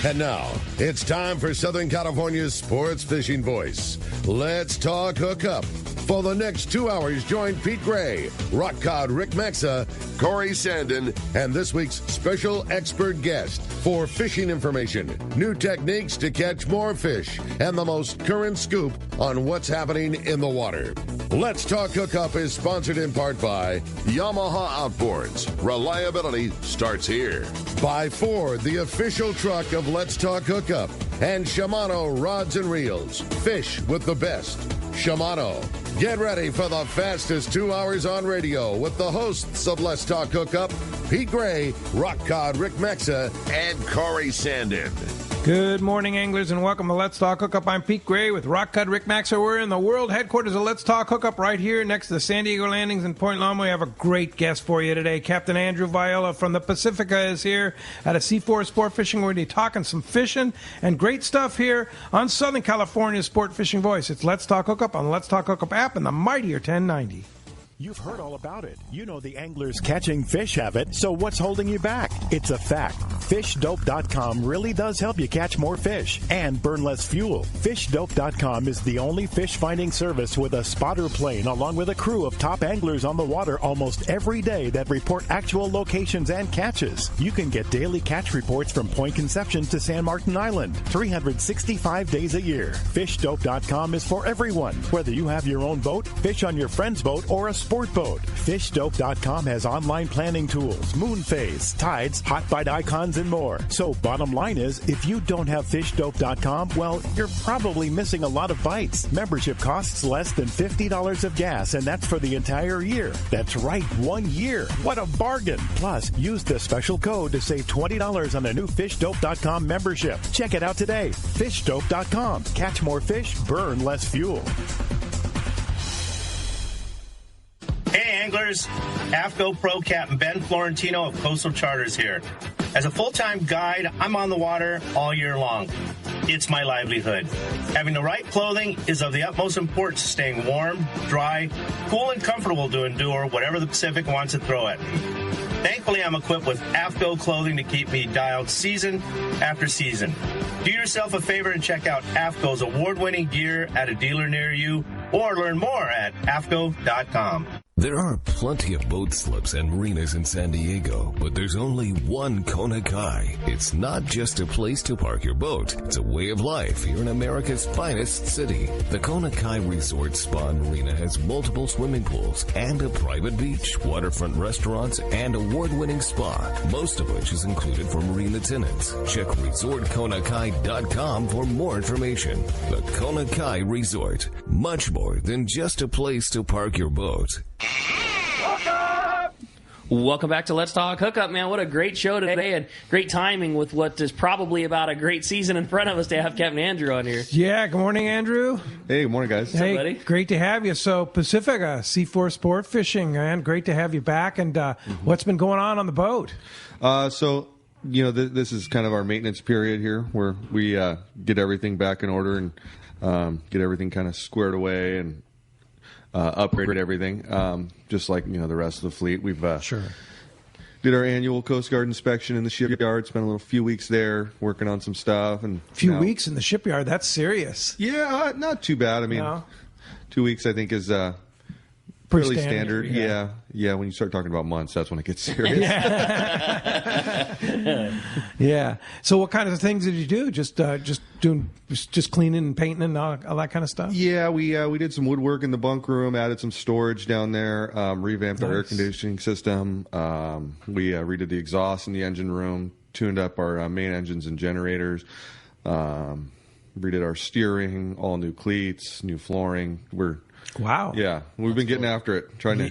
And now, it's time for Southern California's sports fishing voice. Let's talk hookup. For the next 2 hours, join Pete Gray, Rock Cod Rick Maxa, Corey Sandin, and this week's special expert guest for fishing information, new techniques to catch more fish, and the most current scoop on what's happening in the water. Let's Talk Hookup is sponsored in part by Yamaha Outboards. Reliability starts here. By Ford, the official truck of Let's Talk Hookup. And Shimano Rods and Reels. Fish with the best. Shimano. Get ready for the fastest 2 hours on radio with the hosts of Let's Talk Hookup, Pete Gray, Rock Cod Rick Maxa, and Corey Sandin. Good morning, anglers, and welcome to Let's Talk Hookup. I'm Pete Gray with Rock Cod Rick Maxa. We're in the world headquarters of Let's Talk Hookup right here next to the San Diego Landings in Point Loma. We have a great guest for you today. Captain Andrew Viola from the Pacifica is here at a C4 Sport Fishing. We're going to be talking some fishing and great stuff here on Southern California's Sport Fishing Voice. It's Let's Talk Hookup on the Let's Talk Hookup app and the mightier 1090. You've heard all about it. You know the anglers catching fish have it, so what's holding you back? It's a fact. FishDope.com really does help you catch more fish and burn less fuel. FishDope.com is the only fish finding service with a spotter plane along with a crew of top anglers on the water almost every day that report actual locations and catches. You can get daily catch reports from Point Conception to San Martin Island, 365 days a year. FishDope.com is for everyone, whether you have your own boat, fish on your friend's boat, or a sport boat. FishDope.com has online planning tools, moon phase, tides, hot bite icons, and more. So bottom line is, if you don't have FishDope.com, well, you're probably missing a lot of bites. Membership costs less than $50 of gas, and that's for the entire year. That's right, 1 year. What a bargain. Plus, use the special code to save $20 on a new FishDope.com membership. Check it out today. FishDope.com. Catch more fish, burn less fuel. Hey anglers, AFCO Pro Captain Ben Florentino of Coastal Charters here. As a full-time guide, I'm on the water all year long. It's my livelihood. Having the right clothing is of the utmost importance to staying warm, dry, cool, and comfortable to endure whatever the Pacific wants to throw at me. Thankfully, I'm equipped with AFCO clothing to keep me dialed season after season. Do yourself a favor and check out AFCO's award-winning gear at a dealer near you, or learn more at AFCO.com. There are plenty of boat slips and marinas in San Diego, but there's only one Kona Kai. It's not just a place to park your boat. It's a way of life here in America's finest city. The Kona Kai Resort Spa and Marina has multiple swimming pools and a private beach, waterfront restaurants, and award-winning spa, most of which is included for marina tenants. Check ResortKonakai.com for more information. The Kona Kai Resort, much more than just a place to park your boat. Welcome back to Let's Talk Hookup, man. What a great show today and great timing with what is probably about a great season in front of us to have Captain Andrew on here. Yeah, good morning, Andrew. Hey, good morning, guys. Hey, What's up, buddy? Great to have you. So, Pacifica, C4 Sport Fishing, man. Great to have you back. And what's been going on the boat? So, you know, this is kind of our maintenance period here where we get everything back in order and get everything kind of squared away and upgrade everything, just like, you know, the rest of the fleet. We've did our annual Coast Guard inspection in the shipyard. Spent a few weeks there working on some stuff. And few weeks in the shipyard? That's serious. Yeah, not too bad. I mean, 2 weeks I think is fairly standard. Yeah. When you start talking about months, that's when it gets serious. Yeah. So what kind of things did you do? Just cleaning and painting and all that kind of stuff? Yeah, we did some woodwork in the bunk room, added some storage down there, revamped our air conditioning system. We redid the exhaust in the engine room, tuned up our main engines and generators, redid our steering, all new cleats, new flooring. Wow. Yeah, we've been getting after it, trying to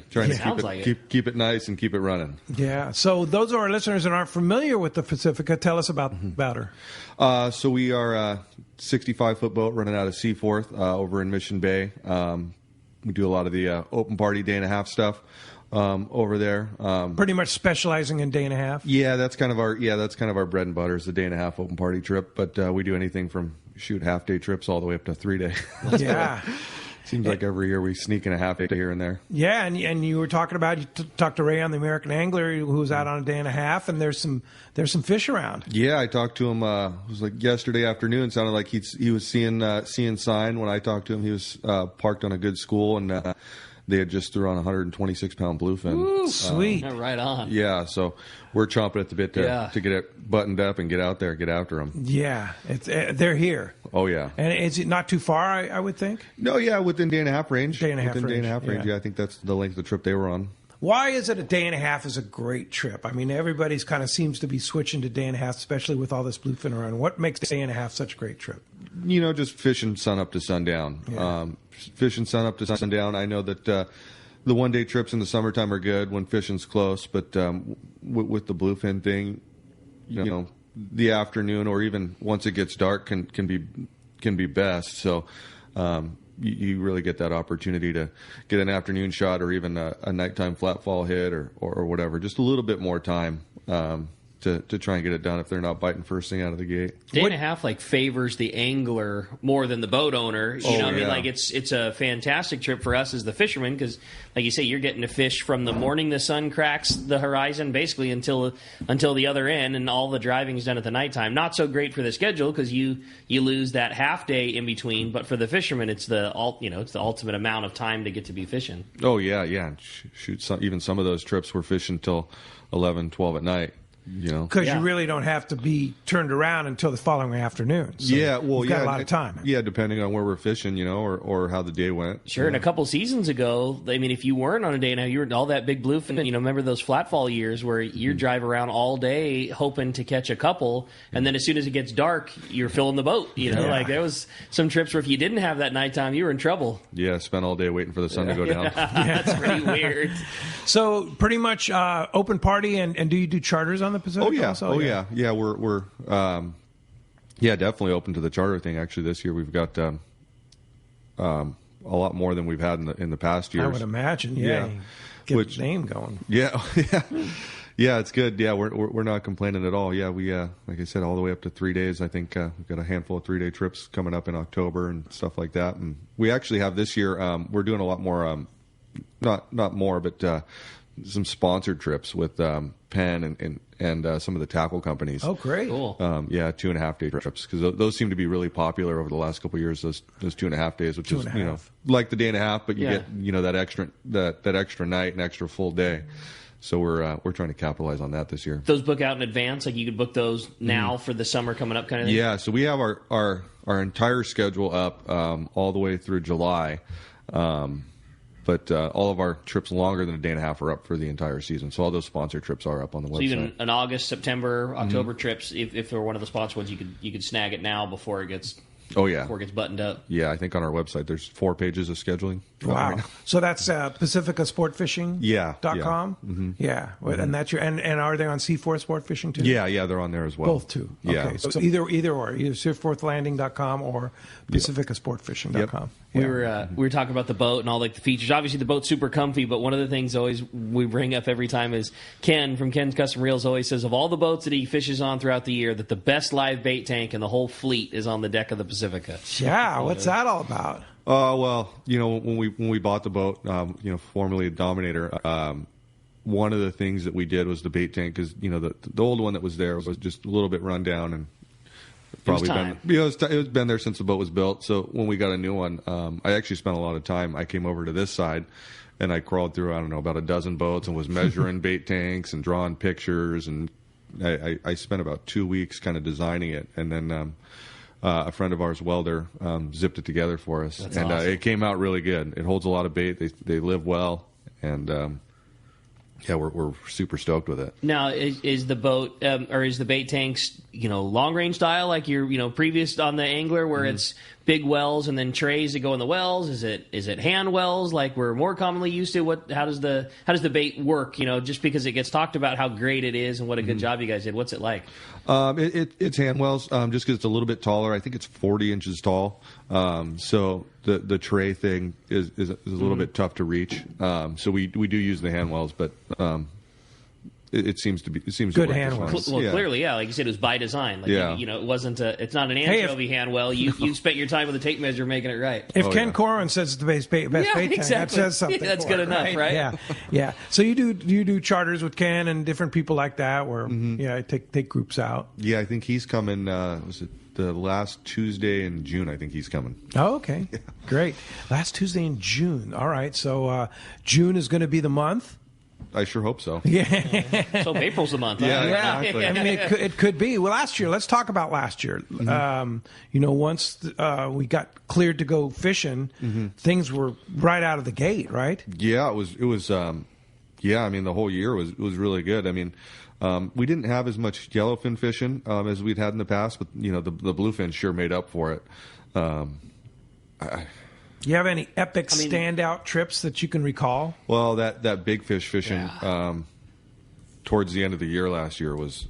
keep it nice and keep it running. Yeah. So those of our listeners that aren't familiar with the Pacifica, tell us about her. So we are a 65-foot boat running out of Seaforth over in Mission Bay. We do a lot of the open party day-and-a-half stuff over there. Pretty much specializing in day-and-a-half. Yeah, that's kind of our bread and butter is the day-and-a-half open party trip. But we do anything from half-day trips all the way up to 3-day. Yeah. Seems like every year we sneak in a half day here and there. Yeah, and you were talking about, you talked to Ray on the American Angler, who was out on a day and a half, and there's some fish around. Yeah, I talked to him. It was like yesterday afternoon. Sounded like he was seeing sign when I talked to him. He was parked on a good school, and they had just threw on a 126-pound bluefin. Ooh, sweet. Right on. Yeah, so we're chomping at the bit to get it buttoned up and get out there, get after them. Yeah, they're here. Oh, yeah. And is it not too far, I would think? No, yeah, within day and a half range. Day and a half range, yeah. I think that's the length of the trip they were on. Why is it a day and a half is a great trip? I mean, everybody's kind of seems to be switching to day and a half, especially with all this bluefin around. What makes day and a half such a great trip? Just fishing sun up to sundown. Yeah. Fishing sun up to sundown. I know that the one-day trips in the summertime are good when fishing's close, but with the bluefin thing, the afternoon or even once it gets dark can be best. So you really get that opportunity to get an afternoon shot or even a nighttime flat fall hit or whatever. Just a little bit more time to try and get it done if they're not biting first thing out of the gate. Day and a half favors the angler more than the boat owner. You know what I mean? It's a fantastic trip for us as the fishermen because, like you say, you're getting to fish from the morning the sun cracks the horizon basically until the other end, and all the driving is done at the nighttime. Not so great for the schedule because you lose that half day in between. But for the fishermen, it's the ultimate amount of time to get to be fishing. Oh yeah. Shoot, even some of those trips we're fishing till 11, 12 at night. Because you really don't have to be turned around until the following afternoon. So you've got a lot of time. Yeah, depending on where we're fishing, or how the day went. Sure, and a couple seasons ago, I mean, if you weren't on a day now, you were all that big bluefin. Remember those flat fall years where you drive around all day hoping to catch a couple, and then as soon as it gets dark, you're filling the boat. There was some trips where if you didn't have that nighttime, you were in trouble. Yeah, spent all day waiting for the sun to go down. That's pretty weird. So pretty much open party, and do you do charters on the Pacifica? Yeah. We're definitely open to the charter thing. Actually, this year we've got a lot more than we've had in the past years. I would imagine. Yeah. Get the name going. Yeah. Yeah, it's good. Yeah, we're not complaining at all. Yeah, we like I said, all the way up to 3 days. I think we've got a handful of 3-day trips coming up in October and stuff like that. And we actually have this year. We're doing a lot more. Not more, but some sponsored trips with Penn and some of the tackle companies. Oh, great! Cool. 2.5 day trips because those seem to be really popular over the last couple of years. Those 2.5 days, which is like the day and a half, but you get that extra night and extra full day. So we're trying to capitalize on that this year. Those book out in advance, like you could book those now for the summer coming up, kind of thing. Yeah, so we have our entire schedule up all the way through July. But all of our trips longer than a day and a half are up for the entire season. So all those sponsored trips are up on the website. So even an August, September, October trips, if they're one of the sponsored ones, you could snag it now before it gets buttoned up. Yeah, I think on our website there's 4 pages of scheduling. Wow. So that's pacificasportfishing.com? Yeah. Mm-hmm. Yeah. And that's and are they on Seaforth Sport Fishing too? Yeah, they're on there as well. Both too. Yeah. Okay. So either or, either seaforthlanding.com or pacificasportfishing.com. We were talking about the boat and all the features. Obviously, the boat's super comfy, but one of the things always we bring up every time is Ken from Ken's Custom Reels always says of all the boats that he fishes on throughout the year, that the best live bait tank in the whole fleet is on the deck of the Pacifica. Yeah, what's that all about? Well, when we bought the boat, formerly a Dominator, one of the things that we did was the bait tank because the old one that was there was just a little bit run down and probably it's been there since the boat was built. So when we got a new one, I actually spent a lot of time. I came over to this side and I crawled through about a dozen boats and was measuring bait tanks and drawing pictures, and I spent about 2 weeks kind of designing it, and then a friend of ours, welder, zipped it together for us. That's awesome. It came out really good. It holds a lot of bait. They live well, and we're super stoked with it. Now, is the boat or is the bait tanks long range style like your previous on the Angler where it's big wells and then trays that go in the wells? Is it hand wells like we're more commonly used to? How does the bait work? Just because it gets talked about how great it is and what a good job you guys did. What's it like? It's hand wells just because it's a little bit taller. I think it's 40 inches tall. So the tray thing is a little bit tough to reach. So we do use the hand wells, but it seems to good work hand just wells. fine. Well, clearly, yeah. Like you said, it was by design. Like, it wasn't it's not an anchovy hand well. You spent your time with a tape measure making it right. If Ken Corin says it's the best bait tank, that says something. That's good enough, right? Yeah. So you do charters with Ken and different people like that, where take groups out. Yeah, I think he's coming. Was it the last Tuesday in June? I think he's coming. Oh, okay, great. Last Tuesday in June. All right, so June is going to be the month. I sure hope so. Yeah. So April's the month. Yeah. Exactly. I mean, it could be. Well, last year, let's talk about last year. Once we got cleared to go fishing, things were right out of the gate, right? Yeah, it was. I mean, the whole year was really good. I mean, we didn't have as much yellowfin fishing as we'd had in the past, but the bluefin sure made up for it. Do you have any epic standout trips that you can recall? Well, that big fish fishing towards the end of the year last year was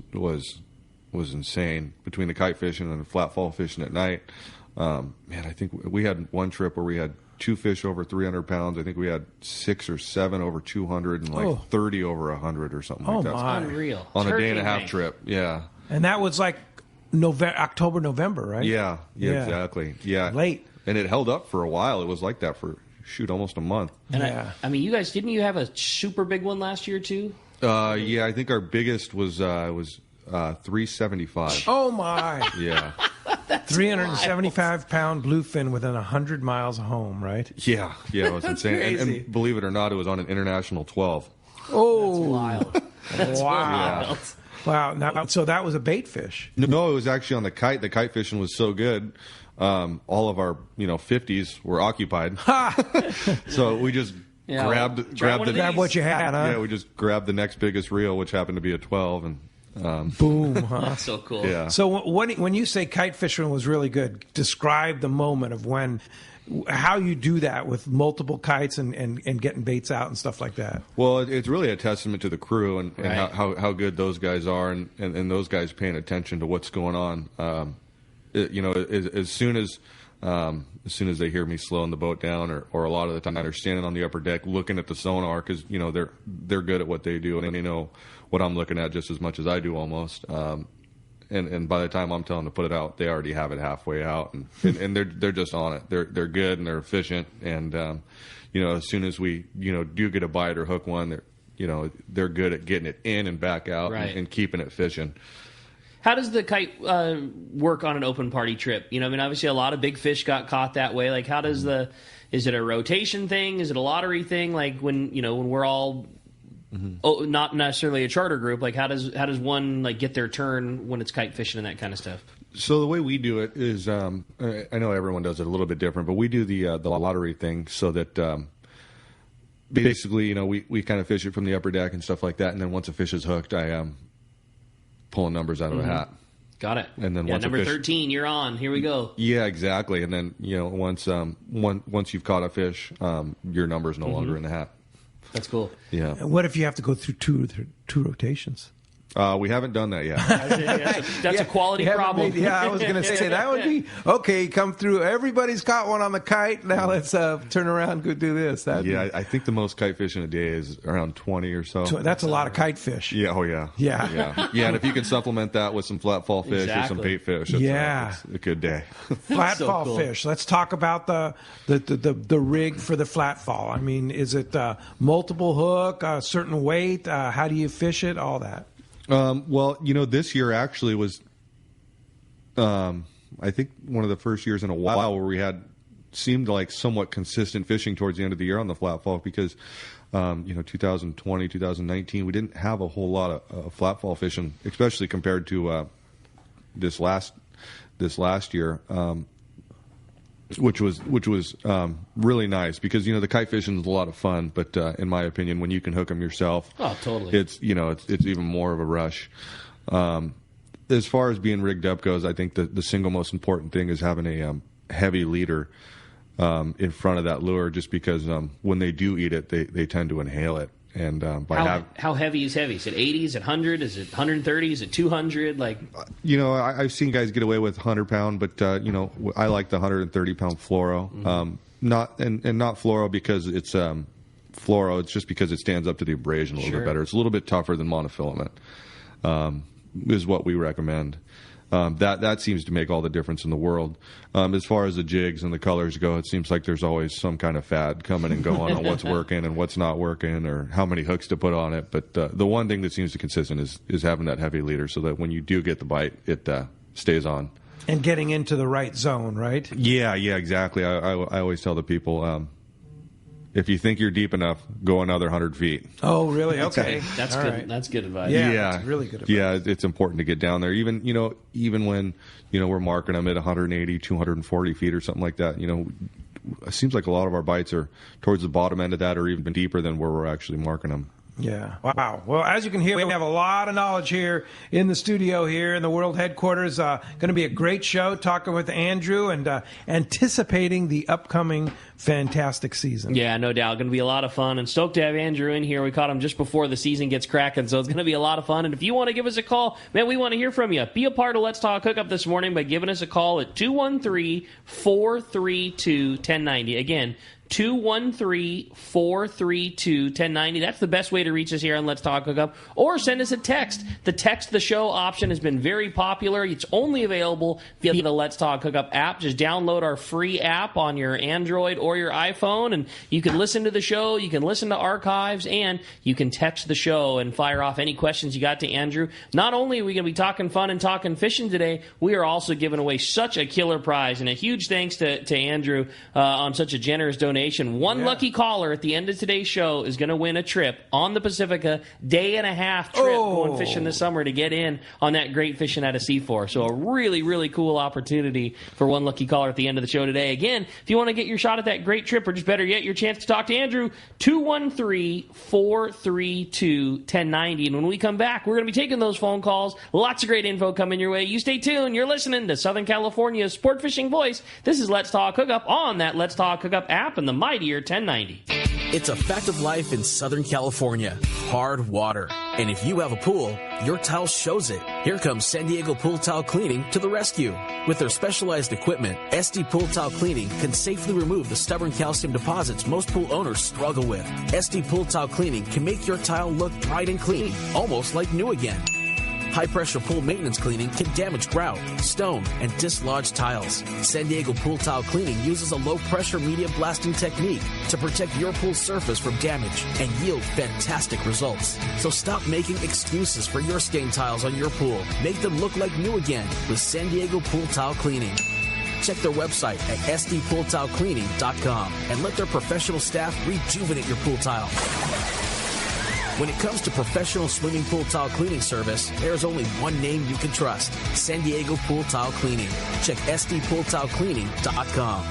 insane. Between the kite fishing and the flat fall fishing at night, man, I think we had one trip where we had 2 fish over 300 pounds. I think we had 6 or 7 over 200 and like 30 over 100 or something like that. My. Unreal. On Turkey a day and a half ring. trip, yeah. And that was like October, November, right? Yeah, exactly. Yeah. Late. And it held up for a while. It was like that for, almost a month. And I mean, you guys, didn't you have a super big one last year, too? Yeah, I think our biggest was 375. Oh, my. Yeah. 375-pound bluefin within 100 miles of home, right? Yeah, it was insane. Crazy. And believe it or not, it was on an International 12. Oh. Wild. Wow. Wow. Now, so that was a bait fish. No, it was actually on the kite. The kite fishing was so good. All of our 50s were occupied. So we just grabbed what you had, huh? Yeah, we just grabbed the next biggest reel, which happened to be a 12, and boom, huh? That's so cool. Yeah. So when you say kite fishing was really good, describe the moment of how you do that with multiple kites and getting baits out and stuff like that. Well, it's really a testament to the crew and how good those guys are, and those guys paying attention to what's going on. As soon as they hear me slowing the boat down, or a lot of the time they're standing on the upper deck looking at the sonar, because they're good at what they do, and they know what I'm looking at just as much as I do almost. And by the time I'm telling them to put it out, they already have it halfway out, and they're just on it. They're good and they're efficient, and as soon as we do get a bite or hook one, they're good at getting it in and back out, and keeping it fishing. How does the kite work on an open party trip? I mean, obviously a lot of big fish got caught that way. Like, how does is it a rotation thing? Is it a lottery thing? Like when we're all not necessarily a charter group, like how does one like get their turn when it's kite fishing and that kind of stuff? So the way we do it is, I know everyone does it a little bit different, but we do the lottery thing so that basically, we kind of fish it from the upper deck and stuff like that, and then once a fish is hooked, I am pulling numbers out of a hat. Got it. And then once number 13, you're on. Here we go. Yeah, exactly. And then once you've caught a fish, your number is no longer in the hat. That's cool. Yeah. And what if you have to go through two rotations? We haven't done that yet. That's a quality problem. I was going to say that would be okay. Come through. Everybody's caught one on the kite. Now let's turn around and go do this. I think the most kite fishing a day is around 20 or so. That's a lot of kite fish. Yeah. Oh yeah. Yeah. And if you can supplement that with some flat fall fish or some bait fish, it's a good day. Flat fall fish. Let's talk about the rig for the flat fall. I mean, is it multiple hook, a certain weight? How do you fish it? All that. Well, this year actually was, I think, one of the first years in a while where we seemed like somewhat consistent fishing towards the end of the year on the flat fall, because, 2020, 2019, we didn't have a whole lot of flat fall fishing, especially compared to this last year. Which was really nice, because the kite fishing is a lot of fun, but in my opinion, when you can hook them yourself, totally, it's even more of a rush. As far as being rigged up goes, I think the single most important thing is having a heavy leader in front of that lure, just because when they do eat it, they tend to inhale it. And how heavy is heavy? Is it 80? Is it 100? Is it 130? Is it 200? Like, I've seen guys get away with 100-pound, but I like the 130-pound fluoro. Not fluoro because it's fluoro. It's just because it stands up to the abrasion a little bit better. It's a little bit tougher than monofilament, is what we recommend. That seems to make all the difference in the world. As far as the jigs and the colors go, it seems like there's always some kind of fad coming and going on what's working and what's not working, or how many hooks to put on it. But the one thing that seems to be consistent is having that heavy leader, so that when you do get the bite, it stays on. And getting into the right zone, right? Yeah, exactly. I always tell the people, if you think you're deep enough, go another 100 feet. Oh, really? Okay. That's good. Right. That's good advice. Yeah, that's really good advice. Yeah, it's important to get down there. Even when, we're marking them at 180, 240 feet or something like that, it seems like a lot of our bites are towards the bottom end of that, or even deeper than where we're actually marking them. Yeah. Wow. Well, as you can hear, we have a lot of knowledge here in the studio here in the World Headquarters. Going to be a great show, talking with Andrew and anticipating the upcoming fantastic season. Yeah, no doubt. Going to be a lot of fun, and stoked to have Andrew in here. We caught him just before the season gets cracking, so it's going to be a lot of fun. And if you want to give us a call, man, we want to hear from you. Be a part of Let's Talk Hookup this morning by giving us a call at 213-432-1090. Again, 213-432-1090. That's the best way to reach us here on Let's Talk Hookup. Or send us a text. The text the show option has been very popular. It's only available via the Let's Talk Hookup app. Just download our free app on your Android or your iPhone, and you can listen to the show, you can listen to archives, and you can text the show and fire off any questions you got to Andrew. Not only are we going to be talking fun and talking fishing today, we are also giving away such a killer prize. And a huge thanks to Andrew on such a generous donation. One lucky caller at the end of today's show is going to win a trip on the Pacifica, day-and-a-half trip going fishing this summer to get in on that great fishing at a C4. So a really, really cool opportunity for one lucky caller at the end of the show today. Again, if you want to get your shot at that great trip, or just better yet, your chance to talk to Andrew, 213-432-1090. And when we come back, we're going to be taking those phone calls. Lots of great info coming your way. You stay tuned. You're listening to Southern California's sport fishing voice. This is Let's Talk Hookup on that Let's Talk Hookup app and the mightier 1090. It's a fact of life in Southern California. Hard water. And if you have a pool, your tile shows it. Here comes San Diego Pool Tile Cleaning to the rescue. With their specialized equipment, SD Pool Tile Cleaning can safely remove the stubborn calcium deposits most pool owners struggle with. SD Pool Tile Cleaning can make your tile look bright and clean, almost like new again. High-pressure pool maintenance cleaning can damage grout, stone, and dislodge tiles. San Diego Pool Tile Cleaning uses a low-pressure media blasting technique to protect your pool surface from damage and yield fantastic results. So stop making excuses for your stained tiles on your pool. Make them look like new again with San Diego Pool Tile Cleaning. Check their website at sdpooltilecleaning.com and let their professional staff rejuvenate your pool tile. When it comes to professional swimming pool tile cleaning service, there's only one name you can trust: San Diego Pool Tile Cleaning. Check sdpooltilecleaning.com.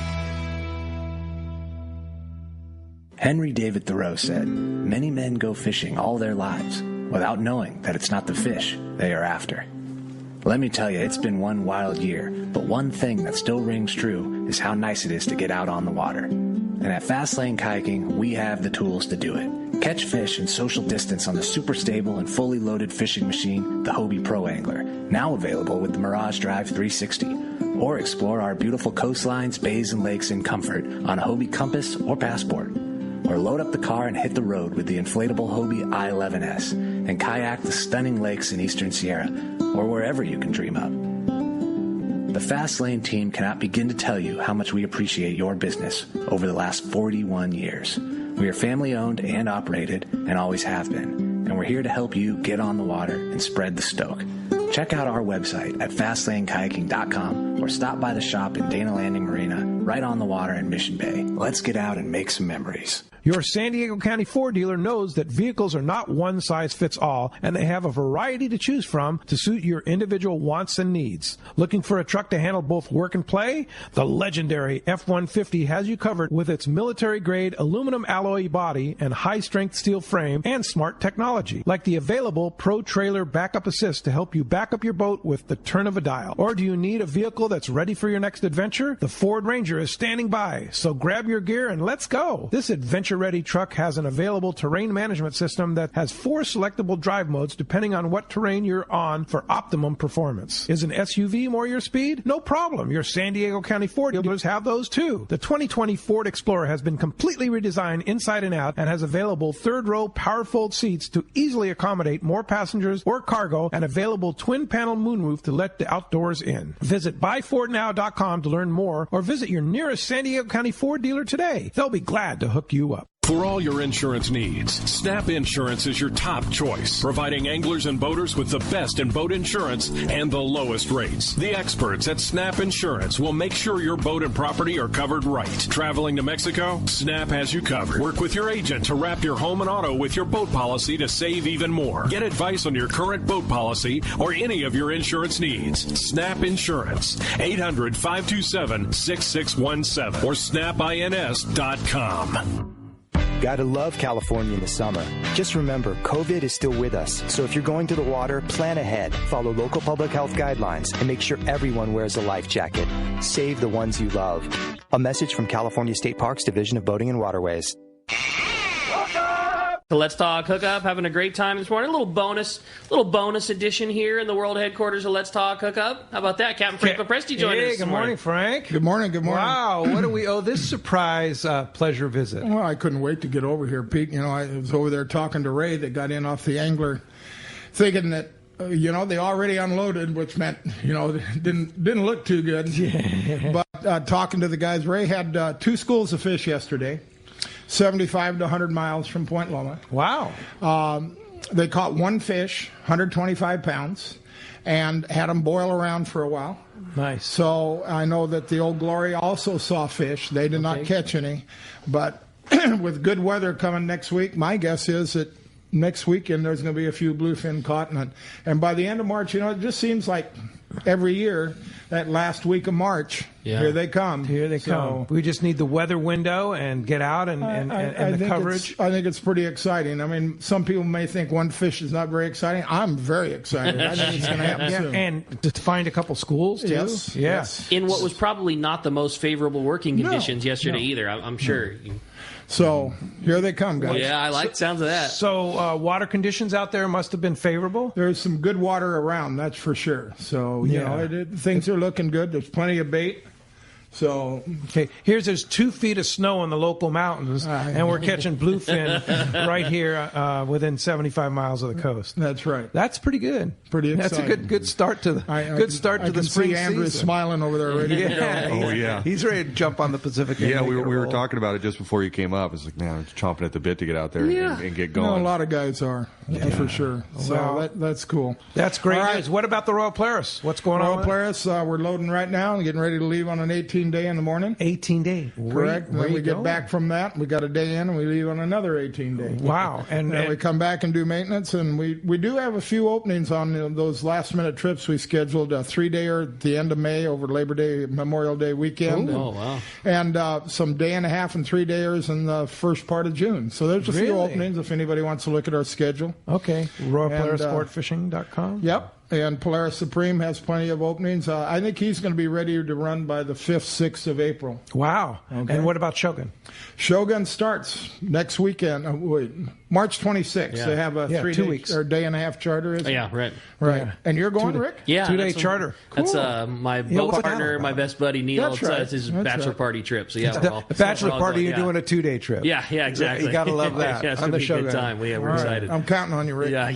Henry David Thoreau said, "Many men go fishing all their lives without knowing that it's not the fish they are after." Let me tell you, it's been one wild year, but one thing that still rings true is how nice it is to get out on the water. And at Fastlane Kayaking, we have the tools to do it. Catch fish and social distance on the super stable and fully loaded fishing machine, the Hobie Pro Angler, now available with the Mirage Drive 360. Or explore our beautiful coastlines, bays, and lakes in comfort on a Hobie Compass or Passport. Or load up the car and hit the road with the inflatable Hobie i11S and kayak the stunning lakes in Eastern Sierra or wherever you can dream of. The Fast Lane team cannot begin to tell you how much we appreciate your business over the last 41 years. We are family owned and operated and always have been, and we're here to help you get on the water and spread the stoke. Check out our website at fastlanekayaking.com or stop by the shop in Dana Landing Marina right on the water in Mission Bay. Let's get out and make some memories. Your San Diego County Ford dealer knows that vehicles are not one size fits all, and they have a variety to choose from to suit your individual wants and needs. Looking for a truck to handle both work and play? The legendary F-150 has you covered with its military-grade aluminum alloy body and high-strength steel frame and smart technology, like the available Pro Trailer Backup Assist to help you back up your boat with the turn of a dial. Or do you need a vehicle that's ready for your next adventure? The Ford Ranger is standing by, so grab your gear and let's go. This adventure winter-ready truck has an available terrain management system that has 4 selectable drive modes depending on what terrain you're on for optimum performance. Is an SUV more your speed? No problem. Your San Diego County Ford dealers have those too. The 2020 Ford Explorer has been completely redesigned inside and out and has available third-row power-fold seats to easily accommodate more passengers or cargo and available twin-panel moonroof to let the outdoors in. Visit buyfordnow.com to learn more or visit your nearest San Diego County Ford dealer today. They'll be glad to hook you up. For all your insurance needs, Snap Insurance is your top choice, providing anglers and boaters with the best in boat insurance and the lowest rates. The experts at Snap Insurance will make sure your boat and property are covered right. Traveling to Mexico? Snap has you covered. Work with your agent to wrap your home and auto with your boat policy to save even more. Get advice on your current boat policy or any of your insurance needs. Snap Insurance, 800-527-6617 or snapins.com. Gotta love California in the summer. Just remember, COVID is still with us. So if you're going to the water, plan ahead, follow local public health guidelines, and make sure everyone wears a life jacket. Save the ones you love. A message from California State Parks Division of Boating and Waterways. So let's talk hookup. Having a great time this morning. A little bonus edition here in the world headquarters of Let's Talk Hookup. How about that? Captain Franco Presti joining us. Hey, good morning, Frank. Good morning. Good morning. Wow, what do we owe this surprise pleasure visit? Well, I couldn't wait to get over here, Pete. You know, I was over there talking to Ray that got in off the angler, thinking that they already unloaded, which meant didn't look too good. Yeah. But talking to the guys, Ray had 2 schools of fish yesterday. 75 to 100 miles from Point Loma. Wow. They caught 1 fish, 125 pounds, and had them boil around for a while. Nice. So I know that the Old Glory also saw fish. They did not catch any. But with good weather coming next week, my guess is that next weekend there's going to be a few bluefin caught. And by the end of March, it just seems like every year, that last week of March, here they come. Here they come. We just need the weather window and get out and the coverage. I think it's pretty exciting. I mean, some people may think one fish is not very exciting. I'm very excited. I think it's going to happen soon. And to find a couple schools, too. Yes. In what was probably not the most favorable working conditions yesterday either, I'm sure. So here they come, guys. Yeah, I like the sounds of that. So water conditions out there must have been favorable? There's some good water around, that's for sure. So, things are looking good. There's plenty of bait. So there's 2 feet of snow in the local mountains, and we're catching bluefin right here within 75 miles of the coast. That's right. That's pretty good. Pretty exciting. That's a good start to the spring season. I can see Andrew smiling over there already. He's ready to jump on the Pacifica. Yeah, we were talking about it just before you came up. It's like, man, I'm chomping at the bit to get out there and get going. A lot of guys are, for sure. So that's cool. That's great news. What about the Royal Polaris? What's going on? Royal Polaris, we're loading right now and getting ready to leave on an 18-day in the morning. 18-day. Correct. Then we get back from that. We got a day in and we leave on another 18-day. Wow. And we come back and do maintenance. And we do have a few openings on those last-minute trips. We scheduled a 3-dayer at the end of May over Labor Day, Memorial Day weekend. Wow. And some 1.5 and 3-dayers in the first part of June. So there's a few openings if anybody wants to look at our schedule. Okay. RoyalPolarisSportFishing.com. Yep. And Polaris Supreme has plenty of openings. I think he's going to be ready to run by the 5th, 6th of April. Wow. Okay. And what about Shogun? Shogun starts next weekend. March 26th. Yeah. They have a 2 weeks or day-and-a-half charter. Isn't yeah, right. Right. Yeah. And you're going, Rick? Yeah. 2-day charter. Cool. That's my boat partner, my best buddy, Neil. It's his bachelor party trip. So, the bachelor party, you're doing a 2-day trip. Yeah, exactly. You got to love that. It's on the Shogun. Good time. We're excited. I'm counting on you, Rick. Yeah.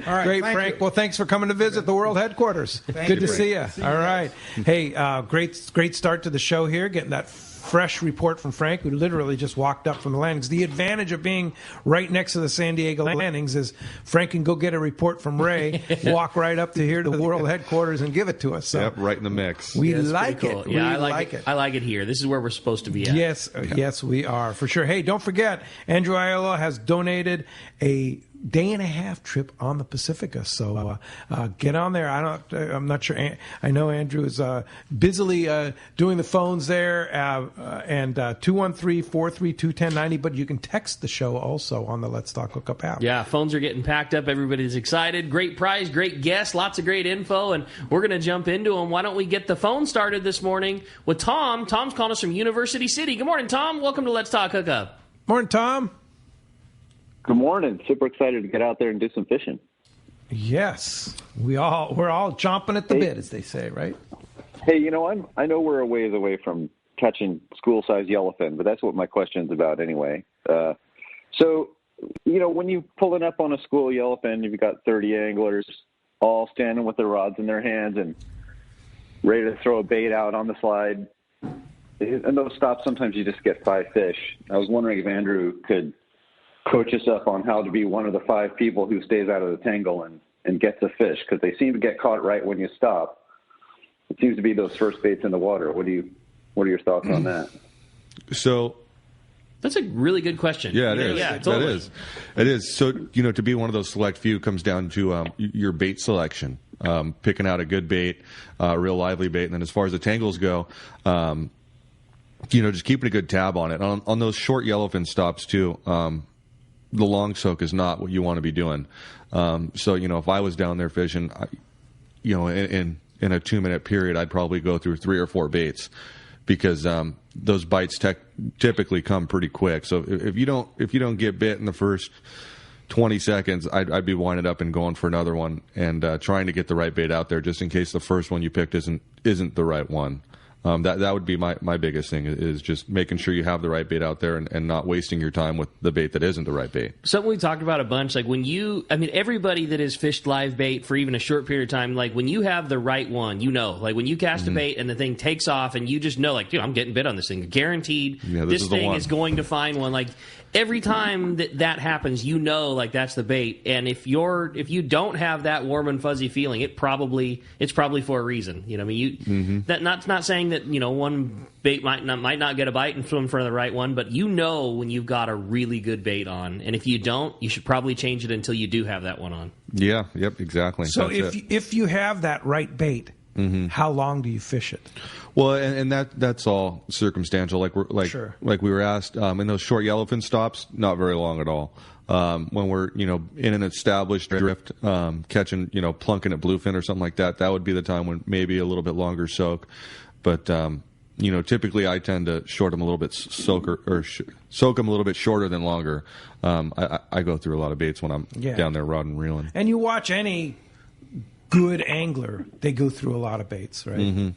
All right, great, Frank. Well, thanks for coming to visit the World Headquarters. Good to see you. All right. Hey, great start to the show here, getting that fresh report from Frank, who literally just walked up from the landings. The advantage of being right next to the San Diego landings is Frank can go get a report from Ray, walk right up to here to the World Headquarters and give it to us. So right in the mix. We like it. Yeah, I like it. I like it here. This is where we're supposed to be at. Yes, we are, for sure. Hey, don't forget, Andrew Viola has donated a day-and-a-half trip on the Pacifica. So get on there. I'm not sure. I know Andrew is busily doing the phones there, and 213-432-1090. But you can text the show also on the Let's Talk Hookup app. Yeah, phones are getting packed up. Everybody's excited. Great prize, great guests, lots of great info, and we're going to jump into them. Why don't we get the phone started this morning with Tom? Tom's calling us from University City. Good morning, Tom. Welcome to Let's Talk Hookup. Morning, Tom. Good morning. Super excited to get out there and do some fishing. Yes, we're all chomping at the bit, as they say, right? Hey, I know we're a ways away from catching school-sized yellowfin, but that's what my question's about anyway. So, when you're pulling up on a school yellowfin, you've got 30 anglers all standing with their rods in their hands and ready to throw a bait out on the slide. And those stops, sometimes you just get 5 fish. I was wondering if Andrew could coach us up on how to be one of the 5 people who stays out of the tangle and gets a fish, because they seem to get caught right when you stop. It seems to be those first baits in the water. What are your thoughts on that? So that's a really good question. Yeah, it is. Yeah, totally. It is. So, to be one of those select few comes down to your bait selection, picking out a good bait, real lively bait. And then as far as the tangles go, just keeping a good tab on it. On those short yellowfin stops, too, the long soak is not what you want to be doing. So, if I was down there fishing, in a 2-minute period, I'd probably go through 3 or 4 baits, because those bites typically come pretty quick. So if you don't get bit in the first 20 seconds, I'd be winding up and going for another one, and trying to get the right bait out there, just in case the first one you picked isn't the right one. That would be my biggest thing, is just making sure you have the right bait out there and not wasting your time with the bait that isn't the right bait. Something we talked about a bunch, like everybody that has fished live bait for even a short period of time, like when you have the right one, like when you cast a bait and the thing takes off and you just know, like, dude, I'm getting bit on this thing. Guaranteed this thing is going to find one. Like, every time that happens, like, that's the bait. And if you don't have that warm and fuzzy feeling, it's probably for a reason. That not saying that one bait might not get a bite and swim in front of the right one, but when you've got a really good bait on, and if you don't, you should probably change it until you do have that one on. Yeah. Yep. Exactly. So if you have that right bait, how long do you fish it? Well, and that's all circumstantial. Like we were asked in those short yellowfin stops, not very long at all. When we're in an established drift, catching plunking at bluefin or something like that, that would be the time when maybe a little bit longer soak. But typically I tend to short them a little bit, soak them a little bit shorter than longer. I go through a lot of baits when I'm down there rod and reeling. And you watch any good angler, they go through a lot of baits, right?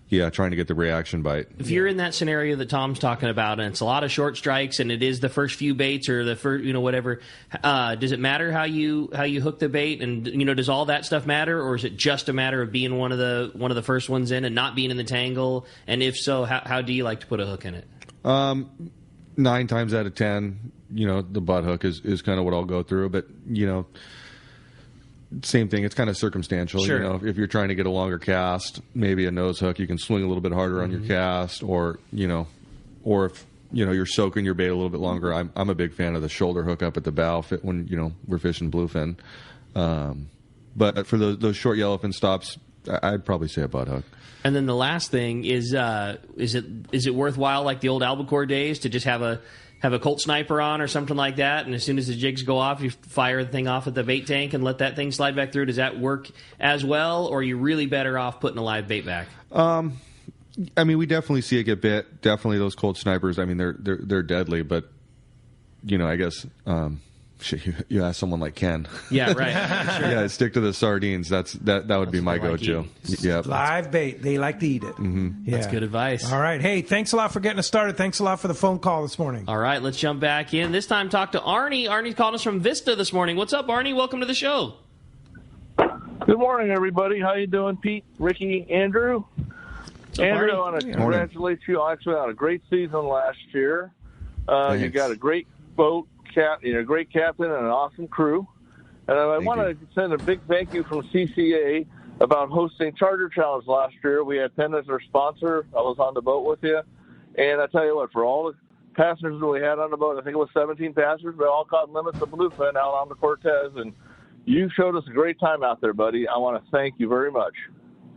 Yeah, trying to get the reaction bite. If you're in that scenario that Tom's talking about, and it's a lot of short strikes, and it is the first few baits or the first, whatever, does it matter how you hook the bait, and does all that stuff matter, or is it just a matter of being one of the first ones in and not being in the tangle? And if so, how do you like to put a hook in it? 9 times out of 10, the butt hook is kind of what I'll go through, but same thing. It's kind of circumstantial. Sure. If you're trying to get a longer cast, maybe a nose hook, you can swing a little bit harder on your cast, or if you're soaking your bait a little bit longer. I'm a big fan of the shoulder hook up at the bow when we're fishing bluefin. But for those short yellowfin stops, I'd probably say a butt hook. And then the last thing is it worthwhile, like the old albacore days, to just have a Colt sniper on or something like that, and as soon as the jigs go off, you fire the thing off at the bait tank and let that thing slide back through? Does that work as well, or are you really better off putting a live bait back? We definitely see it get bit. Definitely those Colt snipers. They're deadly, but I guess you ask someone like Ken. Yeah, right. Sure. Yeah, stick to the sardines. That would be my go-to. Yeah, live bait. They like to eat it. That's good advice. All right. Hey, thanks a lot for getting us started. Thanks a lot for the phone call this morning. All right, let's jump back in. This time, talk to Arnie. Arnie's calling us from Vista this morning. What's up, Arnie? Welcome to the show. Good morning, everybody. How you doing, Pete, Ricky, Andrew? Andrew, I want to congratulate you actually on a great season last year. You got a great boat. Great captain and an awesome crew. And I want to send a big thank you from CCA about hosting Charter Challenge last year. We had Penn as our sponsor. I was on the boat with you. And I tell you what, for all the passengers that we had on the boat, I think it was 17 passengers, we all caught limits of bluefin out on the Cortez. And you showed us a great time out there, buddy. I want to thank you very much.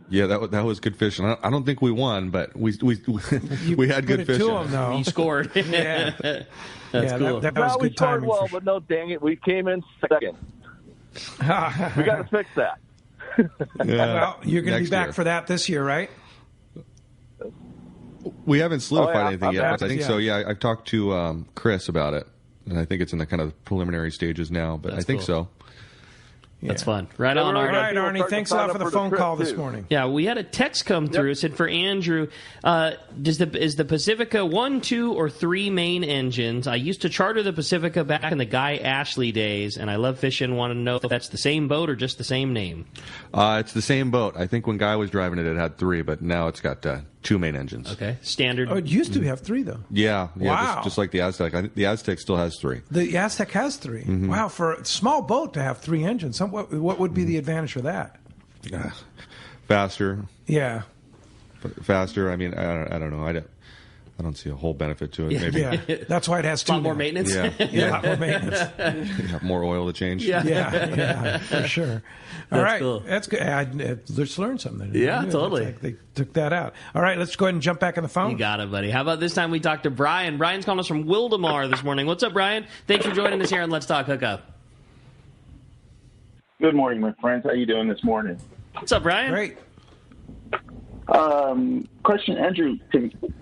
Yeah, that was good fishing. I don't think we won, but we had good fishing. You scored. Yeah. That's cool. That was good timing. Well, but no, dang it, we came in second. We got to fix that. Well, you're going to be back for that this year, right? We haven't solidified anything yet, I'm but I think so. Yeah, I've talked to Chris about it, and I think it's in the kind of preliminary stages now. But I think so. That's fun. Right on, All Arnie. right, Arnie. Thanks a lot for the phone call this morning. Yeah, we had a text come through. It said for Andrew, is the Pacifica 1, 2, or 3 main engines? I used to charter the Pacifica back in the Guy Ashley days, and I love fishing. Want to know if that's the same boat or just the same name? It's the same boat. I think when Guy was driving it, it had 3, but now it's got 2 main engines. Okay, standard. Oh, it used to have 3 though. Yeah. Wow. Just like the Aztec. I think the Aztec still has 3. The Aztec has 3. Mm-hmm. Wow, for a small boat to have 3 engines, what would be the advantage for that? Faster. Yeah. Faster. I mean, I don't know. I don't see a whole benefit to it. Maybe. Yeah. That's why it has 2. A lot more maintenance. Yeah. A lot more maintenance. More oil to change. Yeah, for sure. All right. Cool. That's good. Let's learn something. Yeah, totally. Like they took that out. All right, let's go ahead and jump back on the phone. You got it, buddy. How about this time we talk to Brian? Brian's calling us from Wildemar this morning. What's up, Brian? Thanks for joining us here on Let's Talk Hookup. Good morning, my friends. How you doing this morning? What's up, Brian? Great. Question, Andrew.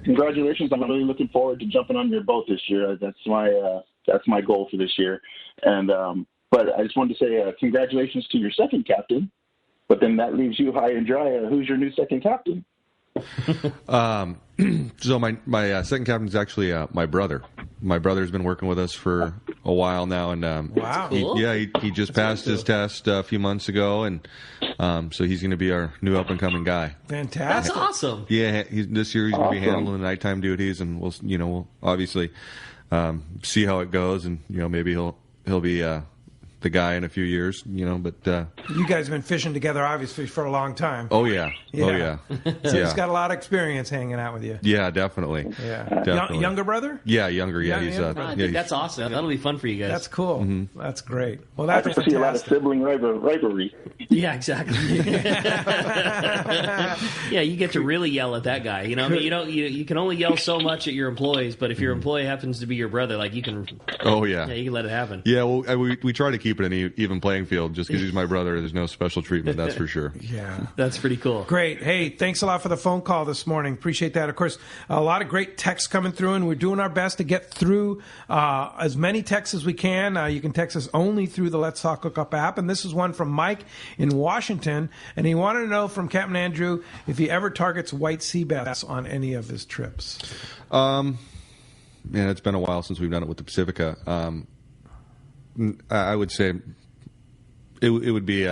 Congratulations! I'm really looking forward to jumping on your boat this year. That's my goal for this year. And but I just wanted to say congratulations to your second captain. But then that leaves you high and dry. Who's your new second captain? So my second captain is actually my brother. My brother's been working with us for a while now, and wow, he just passed his test a few months ago, and so he's going to be our new up and coming guy. Fantastic! That's awesome. Yeah, this year he's going to be handling the nighttime duties, and we'll obviously see how it goes, and maybe he'll be the guy in a few years, but you guys have been fishing together obviously for a long time. Oh yeah. So he's got a lot of experience hanging out with you. Yeah, definitely. Yeah. Definitely. Younger brother? Yeah, younger. Yeah, he's I think that's awesome. That'll be fun for you guys. That's cool. Mm-hmm. That's great. Well, I that's can see a lot of sibling rivalry. Yeah, exactly. Yeah, you get to really yell at that guy. You can only yell so much at your employees, but if your employee happens to be your brother, like you can. Oh yeah. Yeah, you can let it happen. Yeah, well, we try to keep it an even playing field. Just because he's my brother, there's no special treatment. That's for sure. Yeah, that's pretty cool. Great. Hey, thanks a lot for the phone call this morning. Appreciate that. Of course, a lot of great texts coming through, and we're doing our best to get through as many texts as we can. You can text us only through the Let's Talk Hookup app, and this is one from Mike in Washington, and he wanted to know from Captain Andrew if he ever targets white sea bass on any of his trips. Man, it's been a while since we've done it with the Pacifica. I would say it would be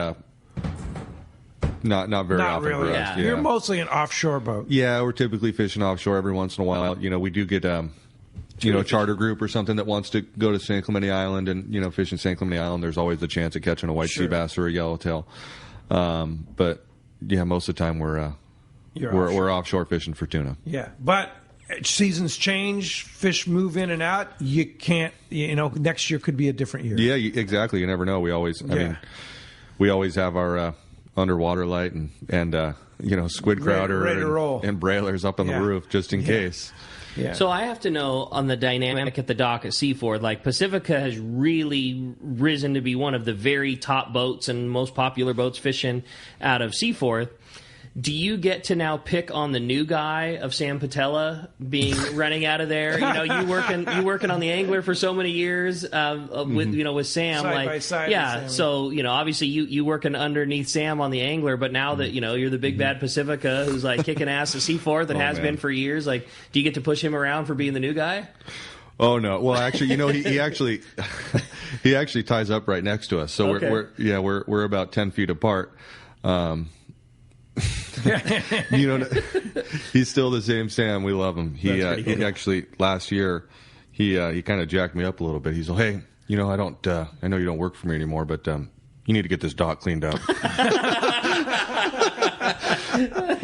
not very often really. for us. Yeah. You're mostly an offshore boat. Yeah, we're typically fishing offshore every once in a while. We do get a charter group or something that wants to go to San Clemente Island and fish in San Clemente Island. There's always the chance of catching a white sea bass or a yellowtail. But yeah, most of the time we're offshore fishing for tuna. Yeah, but seasons change, fish move in and out. You can't, next year could be a different year. Yeah, exactly. You never know. We always, we always have our underwater light and squid crowder and brailers up on the roof just in case. Yeah. So I have to know on the dynamic at the dock at Seaford, like Pacifica has really risen to be one of the very top boats and most popular boats fishing out of Seaford. Do you get to now pick on the new guy of Sam Patella running out of there? You working on the Angler for so many years with Sam, side by side. Yeah, Sam. so obviously you working underneath Sam on the Angler, but now that you're the big bad Pacifica who's like kicking ass at Seaford that has been for years. Like, do you get to push him around for being the new guy? Oh no! Well, actually, he actually ties up right next to us, so we're about 10 feet apart. He's still the same Sam. We love him. He actually last year he kind of jacked me up a little bit. He's like, hey, I know you don't work for me anymore, but you need to get this dock cleaned up.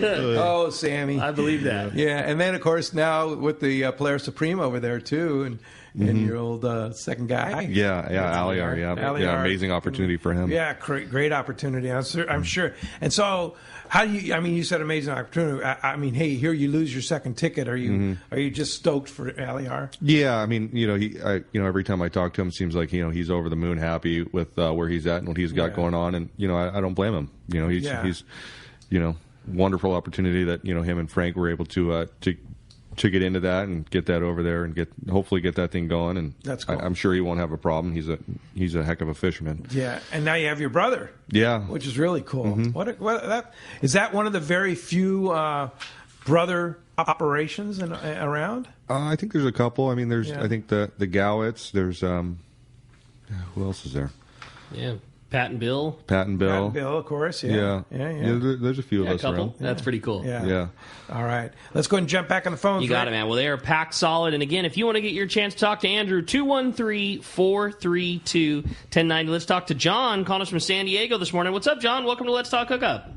Oh, Sammy, I believe that. Yeah, and then of course now with the Player Supreme over there too, and your old second guy. Yeah, Aliar. Yeah, amazing opportunity for him. Yeah, great opportunity. I'm sure. And so, how do you? I mean, you said amazing opportunity. I mean, hey, here you lose your second ticket. Are you just stoked for Aliar? Yeah, I mean, every time I talk to him, it seems like he's over the moon happy with where he's at and what he's got going on, and I don't blame him. He's wonderful opportunity that him and Frank were able to to get into that and get that over there and hopefully get that thing going. And that's cool. I'm sure he won't have a problem. He's a heck of a fisherman. Yeah, and now you have your brother. Yeah, which is really cool. Mm-hmm. Is that one of the very few brother operations around? I think there's a couple. I mean, there's I think the Gowitts. There's who else is there? Yeah. Pat and Bill, of course. Yeah. There's a few of us around. That's pretty cool. Yeah. All right. Let's go ahead and jump back on the phone. You got it, man. Well, they are packed solid. And again, if you want to get your chance to talk to Andrew, 213-432-1090. Let's talk to John, calling us from San Diego this morning. What's up, John? Welcome to Let's Talk Hookup.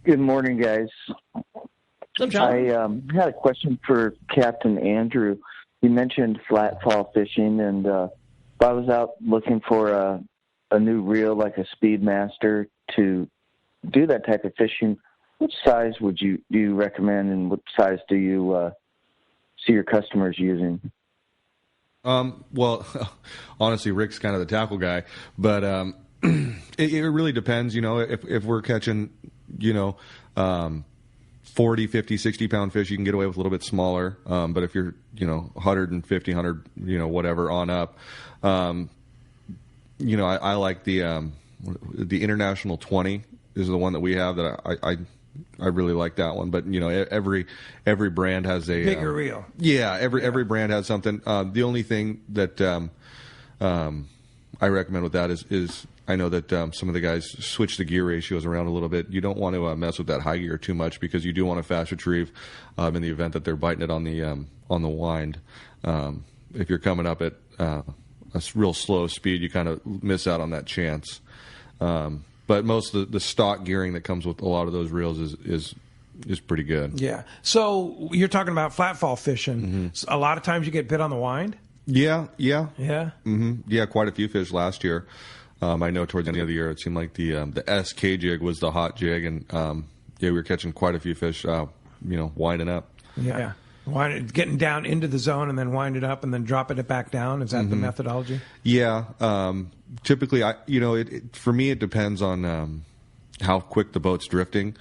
Good morning, guys. What's up, John? I had a question for Captain Andrew. You mentioned flat fall fishing, and if I was out looking for a new reel like a Speedmaster to do that type of fishing, what size do you recommend, and what size do you see your customers using? Well, honestly, Rick's kind of the tackle guy, but it really depends. If we're catching 40, 50, 60-pound fish, you can get away with a little bit smaller. But if you're 150, 100, whatever on up, I like the International 20 is the one that we have that I really like that one. But every brand has a bigger reel. Yeah, every brand has something. The only thing that I recommend with that is I know that some of the guys switch the gear ratios around a little bit. You don't want to mess with that high gear too much because you do want to fast retrieve in the event that they're biting it on the wind. If you're coming up at a real slow speed, you kind of miss out on that chance. But most of the stock gearing that comes with a lot of those reels is pretty good. Yeah. So you're talking about flat fall fishing. Mm-hmm. A lot of times you get bit on the wind? Yeah. Mm-hmm. Yeah, quite a few fish last year. I know towards the end of the year it seemed like the SK jig was the hot jig, and we were catching quite a few fish, winding up. Yeah. Getting down into the zone and then wind it up and then dropping it back down. Is that the methodology? Yeah. Typically, for me, it depends on how quick the boat's drifting.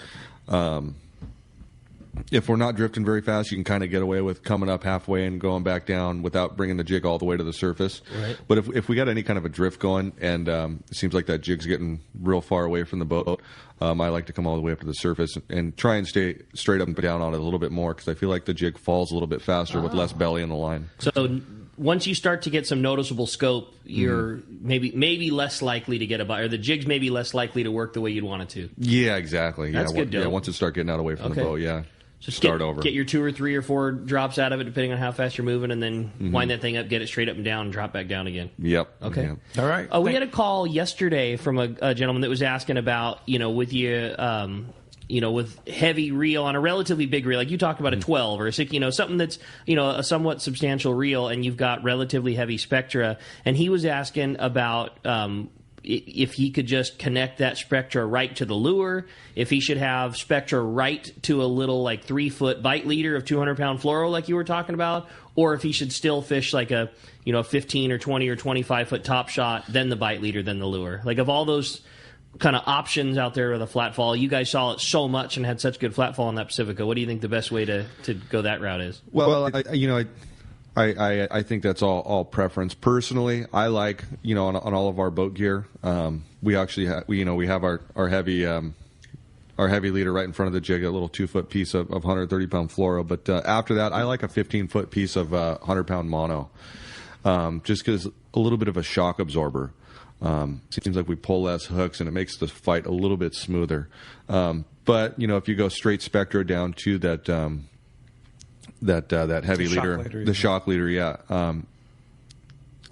If we're not drifting very fast, you can kind of get away with coming up halfway and going back down without bringing the jig all the way to the surface. Right. But if we got any kind of a drift going and it seems like that jig's getting real far away from the boat, I like to come all the way up to the surface and try and stay straight up and down on it a little bit more because I feel like the jig falls a little bit faster with less belly in the line. So once you start to get some noticeable scope, you're maybe less likely to get a bite, or the jig's maybe less likely to work the way you'd want it to. Yeah, exactly. That's good, Dope. Yeah, once it start getting out away from the boat, Just start over. Get your 2 or 3 or 4 drops out of it, depending on how fast you're moving, and then wind that thing up, get it straight up and down, and drop back down again. Yep. Okay. Yep. All right. We had a call yesterday from a gentleman that was asking about, with you, with heavy reel on a relatively big reel, like you talked about a 12 or a 6, something that's, a somewhat substantial reel, and you've got relatively heavy spectra, and he was asking about if he could just connect that spectra right to the lure, if he should have spectra right to a little 3-foot bite leader of 200-pound fluoro like you were talking about, or if he should still fish like a 15 or 20 or 25-foot top shot, then the bite leader, then the lure. Like of all those kind of options out there with a flat fall, you guys saw it so much and had such good flat fall on that Pacifica. What do you think the best way to go that route is? Well, I think that's all preference. Personally, I like on all of our boat gear. We actually we have our heavy leader right in front of the jig, a little 2-foot piece of 130-pound fluoro. But after that, I like a 15-foot piece of 100-pound mono, just because a little bit of a shock absorber. Seems like we pull less hooks and it makes the fight a little bit smoother. But if you go straight spectra down to that heavy leader, the shock leader,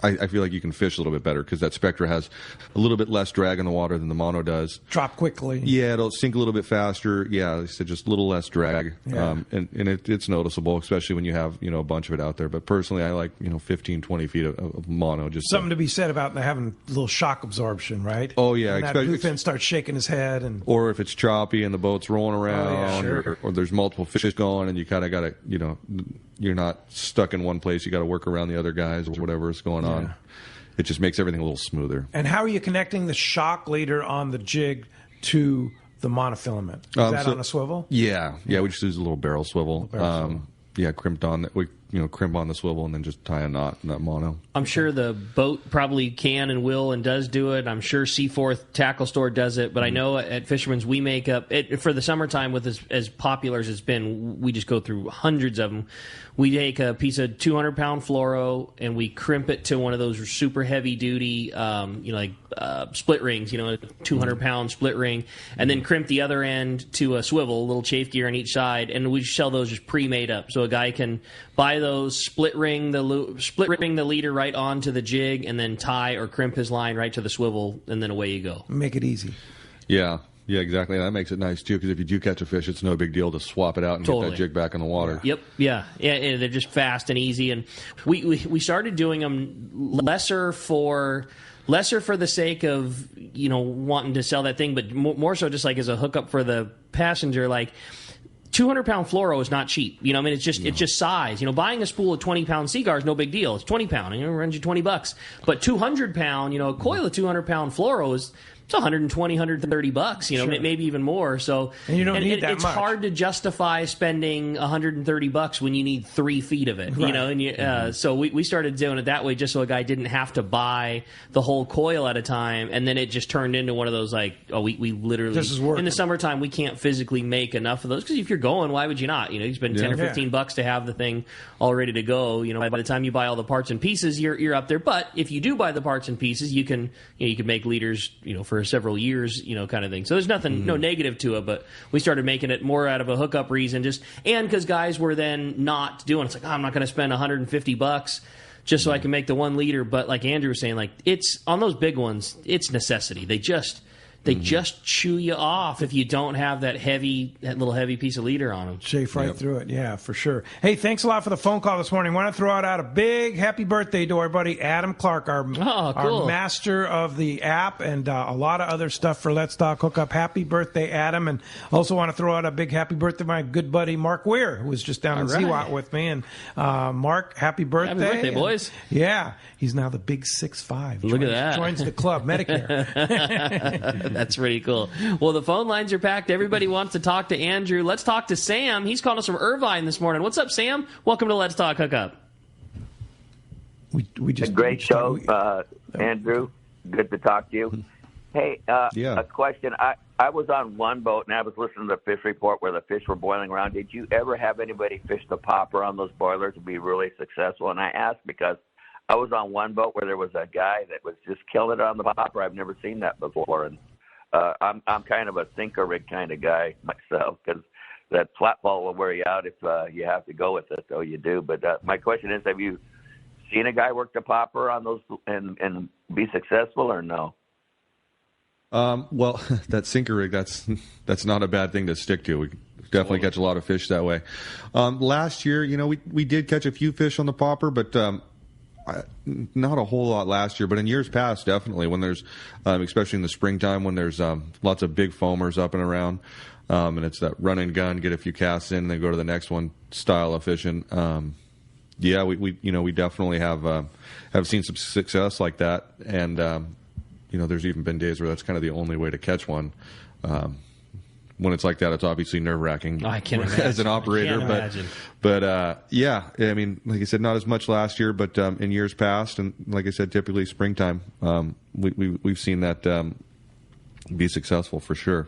I feel like you can fish a little bit better because that spectra has a little bit less drag in the water than the mono does. Drop quickly. Yeah, it'll sink a little bit faster. Yeah, like I said, just a little less drag. Yeah. And it's noticeable, especially when you have a bunch of it out there. But personally, I like 15, 20 feet of mono. Just something to be said about having a little shock absorption, right? Oh yeah, and that bluefin starts shaking his head, or if it's choppy and the boat's rolling around, or there's multiple fishes going, and you kind of got to you're not stuck in one place. You got to work around the other guys or whatever is going on. It just makes everything a little smoother. And how are you connecting the shock leader on the jig to the monofilament? Is that on a swivel? Yeah. We just use a little barrel swivel. crimped on that. We crimp on the swivel and then just tie a knot in that mono. I'm sure the boat probably can and will and does do it. I'm sure Seaforth Tackle Store does it. But I know at Fisherman's we make up it for the summertime with as popular as it's been. We just go through hundreds of them. We take a piece of 200-pound fluoro and we crimp it to one of those super heavy-duty, split rings, a 200-pound split ring, and then crimp the other end to a swivel, a little chafe gear on each side, and we sell those just pre-made up. So a guy can buy those, split ring the leader right onto the jig, and then tie or crimp his line right to the swivel, and then away you go. Make it easy. Yeah. Yeah, exactly. That makes it nice, too, because if you do catch a fish, it's no big deal to swap it out and get that jig back in the water. Yep, yeah. They're just fast and easy. And we started doing them lesser for the sake of, wanting to sell that thing, but more so just like as a hookup for the passenger, like 200-pound fluoro is not cheap. It's just size. Buying a spool of 20-pound Seagar is no big deal. It's 20-pound, it runs you $20. But 200-pound, a coil of 200-pound fluoro is... It's $120, $130, sure. Maybe even more. So, and you don't need that it's much. Hard to justify spending $130 when you need 3 feet of it. Right. So we started doing it that way, just so a guy didn't have to buy the whole coil at a time, and then it just turned into one of those we literally this is working. In the summertime we can't physically make enough of those because if you're going, why would you not? You spend $10 or $15 to have the thing all ready to go. By the time you buy all the parts and pieces, you're up there. But if you do buy the parts and pieces, you can make leaders for several years, kind of thing. So there's nothing, no negative to it, but we started making it more out of a hookup reason, and because guys were then not doing it. It's I'm not going to spend $150 just so I can make the 1 liter. But like Andrew was saying, it's on those big ones, it's necessity. They just chew you off if you don't have that little heavy piece of leader on them. Chafe right through it. Yeah, for sure. Hey, thanks a lot for the phone call this morning. Want to throw out a big happy birthday to our buddy Adam Clark, our master of the app and a lot of other stuff for Let's Talk Hookup. Happy birthday, Adam. And also want to throw out a big happy birthday to my good buddy Mark Weir, who was just down in Seawat with me. And Mark, happy birthday. Happy birthday, boys. Yeah, he's now the big 6'5". Look at that. Joins the club, Medicare. That's pretty cool. Well, the phone lines are packed. Everybody wants to talk to Andrew. Let's talk to Sam. He's calling us from Irvine this morning. What's up, Sam? Welcome to Let's Talk Hookup. We just a great show, Andrew. Good to talk to you. Hey, a question. I was on one boat, and I was listening to the fish report where the fish were boiling around. Did you ever have anybody fish the popper on those boilers and be really successful? And I asked because I was on one boat where there was a guy that was just killing it on the popper. I've never seen that before, and I'm kind of a sinker rig kind of guy myself because that flat fall will wear you out if you have to go with it, so you do. But my question is, have you seen a guy work the popper on those and be successful or no? Well, that sinker rig, that's not a bad thing to stick to. We definitely catch a lot of fish that way. Last year, we did catch a few fish on the popper, but not a whole lot last year, but in years past, definitely when there's, especially in the springtime when there's lots of big foamers up and around, and it's that run and gun, get a few casts in, then go to the next one style of fishing. We definitely have seen some success like that, and there's even been days where that's kind of the only way to catch one. When it's like that, it's obviously nerve-wracking I can't imagine. As an operator. But I mean, like I said, not as much last year, but in years past, and like I said, typically springtime, we've seen that be successful for sure.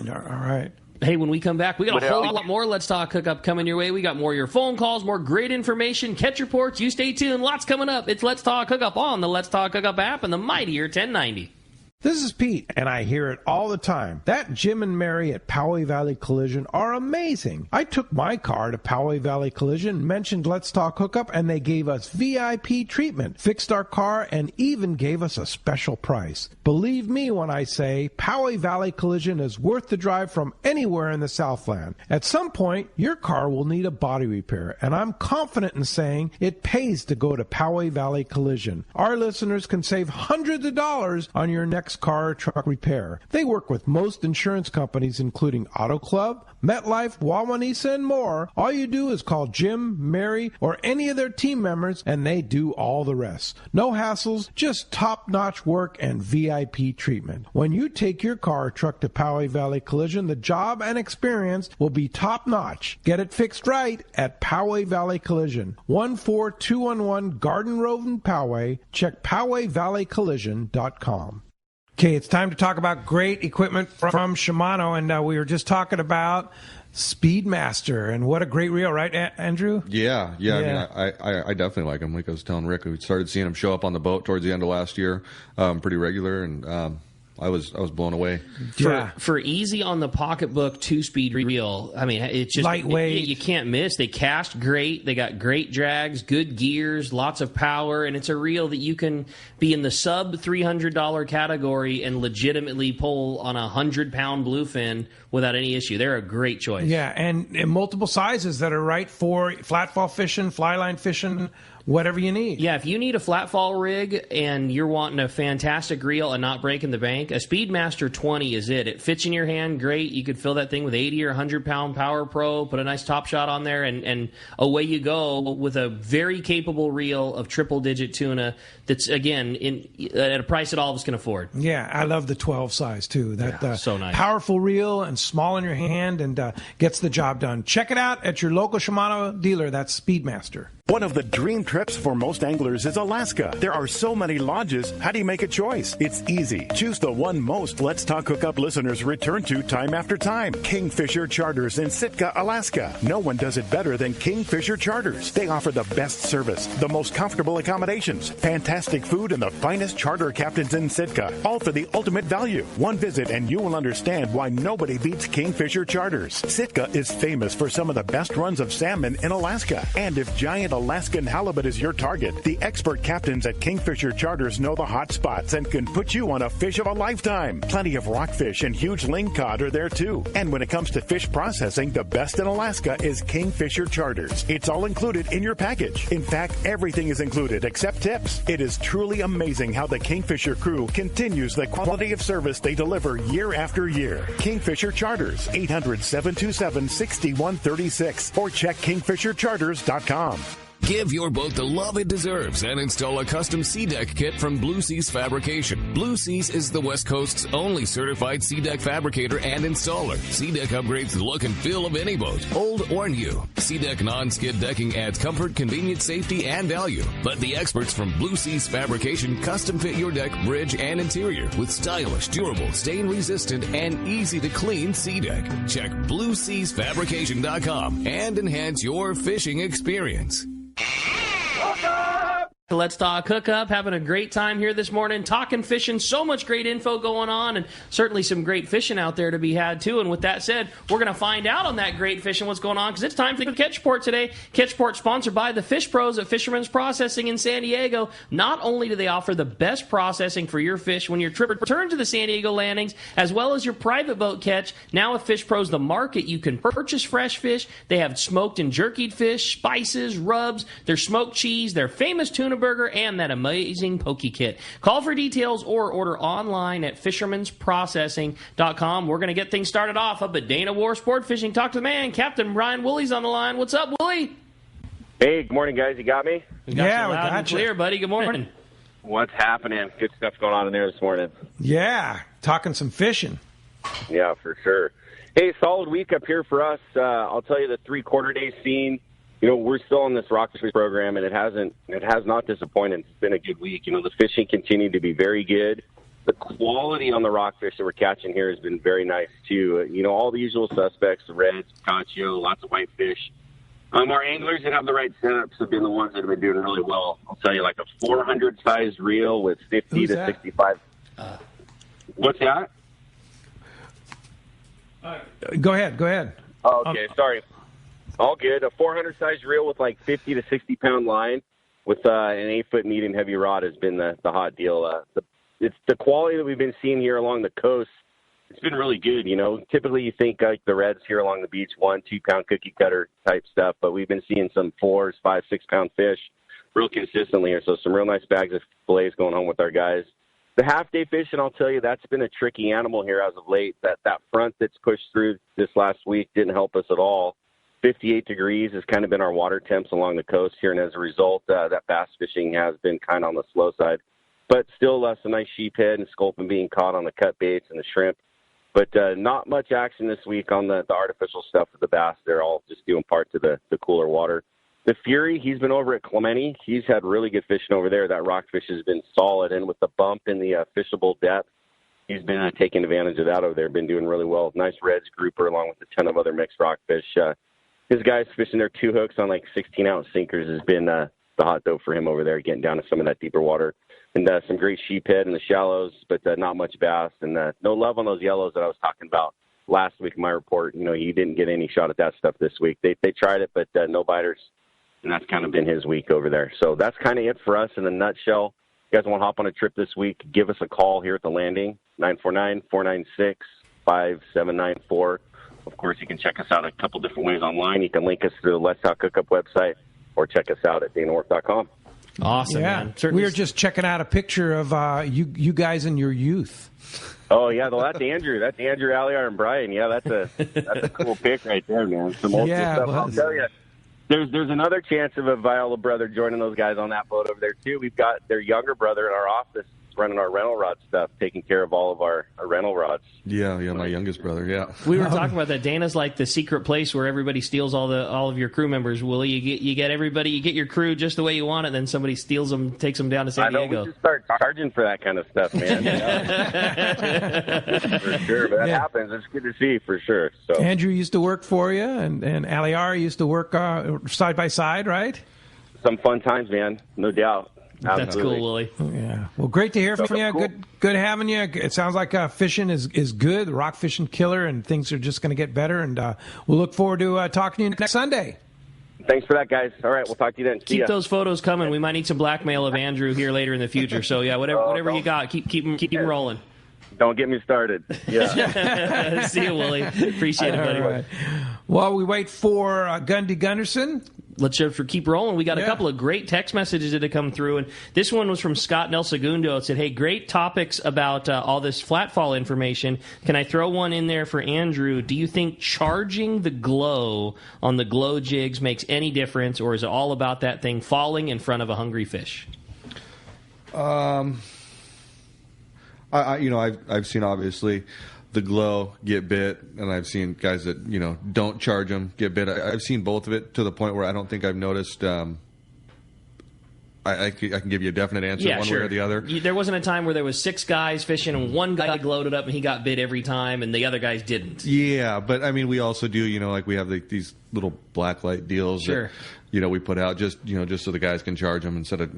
All right. Hey, when we come back, we got a whole lot more Let's Talk Hookup coming your way. We got more of your phone calls, more great information, catch reports. You stay tuned. Lots coming up. It's Let's Talk Hookup on the Let's Talk Hookup app and the mightier 1090. This is Pete, and I hear it all the time. That Jim and Mary at Poway Valley Collision are amazing. I took my car to Poway Valley Collision, mentioned Let's Talk Hookup, and they gave us VIP treatment, fixed our car, and even gave us a special price. Believe me when I say Poway Valley Collision is worth the drive from anywhere in the Southland. At some point, your car will need a body repair, and I'm confident in saying it pays to go to Poway Valley Collision. Our listeners can save hundreds of dollars on your next Wrecks Car or Truck Repair. They work with most insurance companies, including Auto Club, MetLife, Wawanesa, and more. All you do is call Jim, Mary, or any of their team members, and they do all the rest. No hassles, just top-notch work and VIP treatment. When you take your car or truck to Poway Valley Collision, the job and experience will be top-notch. Get it fixed right at Poway Valley Collision, 14211 Garden Road in Poway. Check PowayValleyCollision.com. Okay, it's time to talk about great equipment from Shimano, and we were just talking about Speedmaster, and what a great reel, right, Andrew? Yeah. I mean, I definitely like him. Like I was telling Rick, we started seeing him show up on the boat towards the end of last year, pretty regular, and I was blown away. For easy on the pocketbook 2-speed reel, I mean, it's just lightweight. You can't miss. They cast great. They got great drags, good gears, lots of power, and it's a reel that you can be in the sub $300 category and legitimately pull on a 100-pound bluefin without any issue. They're a great choice. Yeah, and in multiple sizes that are right for flat fall fishing, fly line fishing, whatever you need. Yeah, if you need a flat fall rig and you're wanting a fantastic reel and not breaking the bank, a Speedmaster 20 is it. It fits in your hand great. You could fill that thing with 80 or 100-pound Power Pro, put a nice top shot on there, and away you go with a very capable reel of triple-digit tuna that's, again, at a price that all of us can afford. Yeah, I love the 12 size, too. So nice. Powerful reel and small in your hand and gets the job done. Check it out at your local Shimano dealer. That's Speedmaster. One of the dream trips for most anglers is Alaska. There are so many lodges. How do you make a choice? It's easy. Choose the one most Let's Talk Hookup listeners return to time after time. Kingfisher Charters in Sitka, Alaska. No one does it better than Kingfisher Charters. They offer the best service, the most comfortable accommodations, fantastic food, and the finest charter captains in Sitka. All for the ultimate value. One visit and you will understand why nobody beats Kingfisher Charters. Sitka is famous for some of the best runs of salmon in Alaska. And if giant Alaskan halibut is your target, the expert captains at Kingfisher Charters know the hot spots and can put you on a fish of a lifetime. Plenty of rockfish and huge lingcod are there too. And when it comes to fish processing, the best in Alaska is Kingfisher Charters. It's all included in your package. In fact, everything is included except tips. It is truly amazing how the Kingfisher crew continues the quality of service they deliver year after year. Kingfisher Charters, 800-727-6136 or check kingfishercharters.com. Give your boat the love it deserves and install a custom sea deck kit from Blue Seas Fabrication. Blue Seas is the West Coast's only certified sea deck fabricator and installer. Sea deck upgrades the look and feel of any boat, old or new. Sea deck non-skid decking adds comfort, convenience, safety, and value. Let the experts from Blue Seas Fabrication custom fit your deck, bridge, and interior with stylish, durable, stain-resistant, and easy-to-clean sea deck. Check BlueSeasFabrication.com and enhance your fishing experience. Let's Talk Hookup. Having a great time here this morning, talking fishing. So much great info going on, and certainly some great fishing out there to be had, too. And with that said, we're going to find out on that great fishing what's going on, because it's time for Catchport today. Catchport sponsored by the Fish Pros at Fisherman's Processing in San Diego. Not only do they offer the best processing for your fish when your trip returns to the San Diego landings, as well as your private boat catch, now with Fish Pros, the market, you can purchase fresh fish. They have smoked and jerkied fish, spices, rubs, their smoked cheese, their famous tuna burger, and that amazing poke kit. Call for details or order online at fishermansprocessing.com. We're going to get things started off up at Dana War Sport Fishing. Talk to the man, Captain Brian Woolley's on the line. What's up, Woolley? Hey, good morning, guys. You got me? We got you clear, buddy. Good morning. What's happening? Good stuff going on in there this morning. Yeah, talking some fishing. Yeah, for sure. Hey, solid week up here for us. I'll tell you the 3/4 day scene. You know, we're still on this rockfish program, and it has not disappointed. It's been a good week. You know, the fishing continued to be very good. The quality on the rockfish that we're catching here has been very nice, too. You know, all the usual suspects, the reds, cacio, lots of whitefish. Our anglers that have the right setups have been the ones that have been doing really well. I'll tell you, like a 400-size reel with 50 to 65. What's that? Go ahead. Oh, okay, sorry. All good. A 400-size reel with like 50 to 60-pound line with an 8-foot medium heavy rod has been the hot deal. It's the quality that we've been seeing here along the coast. It's been really good. You know, typically you think like the reds here along the beach, 1-2 pound cookie cutter type stuff, but we've been seeing some 4, 5, 6 pound fish real consistently here. So some real nice bags of fillets going on with our guys. The half-day fishing, I'll tell you, that's been a tricky animal here as of late. That front that's pushed through this last week didn't help us at all. 58 degrees has kind of been our water temps along the coast here, and as a result, that bass fishing has been kind of on the slow side. But still some nice sheephead and sculpin being caught on the cut baits and the shrimp. But not much action this week on the artificial stuff with the bass. They're all just doing part to the cooler water. The Fury, he's been over at Clemente. He's had really good fishing over there. That rockfish has been solid. And with the bump in the fishable depth, he's been taking advantage of that over there. Been doing really well. Nice reds grouper along with a ton of other mixed rockfish. His guys fishing their 2 hooks on like 16-ounce sinkers has been the hot dough for him over there, getting down to some of that deeper water. And some great sheephead in the shallows, but not much bass. And no love on those yellows that I was talking about last week in my report. He didn't get any shot at that stuff this week. They tried it, but no biters. And that's kind of been his week over there. So that's kind of it for us in a nutshell. If you guys want to hop on a trip this week, give us a call here at the landing, 949-496-5794. Of course, you can check us out a couple different ways online. You can link us through the Let's Talk Hookup website or check us out at DanaWorth.com. Awesome, man. We were just checking out a picture of you guys in your youth. Oh, yeah, well, that's Andrew. That's Andrew, Aliar, and Brian. Yeah, that's a cool pic right there, man. Some old stuff. I'll tell you. There's another chance of a Viola brother joining those guys on that boat over there, too. We've got their younger brother in our office running our rental rod stuff, taking care of all of our rental rods. Yeah, my youngest brother, yeah. We were talking about that. Dana's like the secret place where everybody steals all of your crew members, Willie. You get everybody, you get your crew just the way you want it, and then somebody steals them, takes them down to San Diego. We should start charging for that kind of stuff, man. For sure, but that happens. It's good to see, for sure. So Andrew used to work for you, and Aliar used to work side by side, right? Some fun times, man, no doubt. Absolutely. That's cool, Willie. Yeah. Well, great to hear from you. Cool. Good having you. It sounds like fishing is good. The rock fishing killer, and things are just going to get better. And we'll look forward to talking to you next Sunday. Thanks for that, guys. All right, we'll talk to you then. Keep those photos coming. We might need some blackmail of Andrew here later in the future. So yeah, whatever you got, keep them rolling. Don't get me started. Yeah. See you, Willie. Appreciate it, buddy. Right. While we wait for Gundy Gunderson, let's keep rolling. We got a couple of great text messages that have come through, and this one was from Scott Nel Segundo. It said, "Hey, great topics about all this flatfall information. Can I throw one in there for Andrew? Do you think charging the glow on the glow jigs makes any difference, or is it all about that thing falling in front of a hungry fish?" I've seen obviously the glow get bit, and I've seen guys that don't charge them get bit. I've seen both of it to the point where I don't think I've noticed. I can give you a definite answer one way or the other. There wasn't a time where there was 6 guys fishing and one guy glowed it up and he got bit every time, and the other guys didn't. Yeah, but I mean, we also do. Like we have these little black light deals that we put out just so the guys can charge them instead of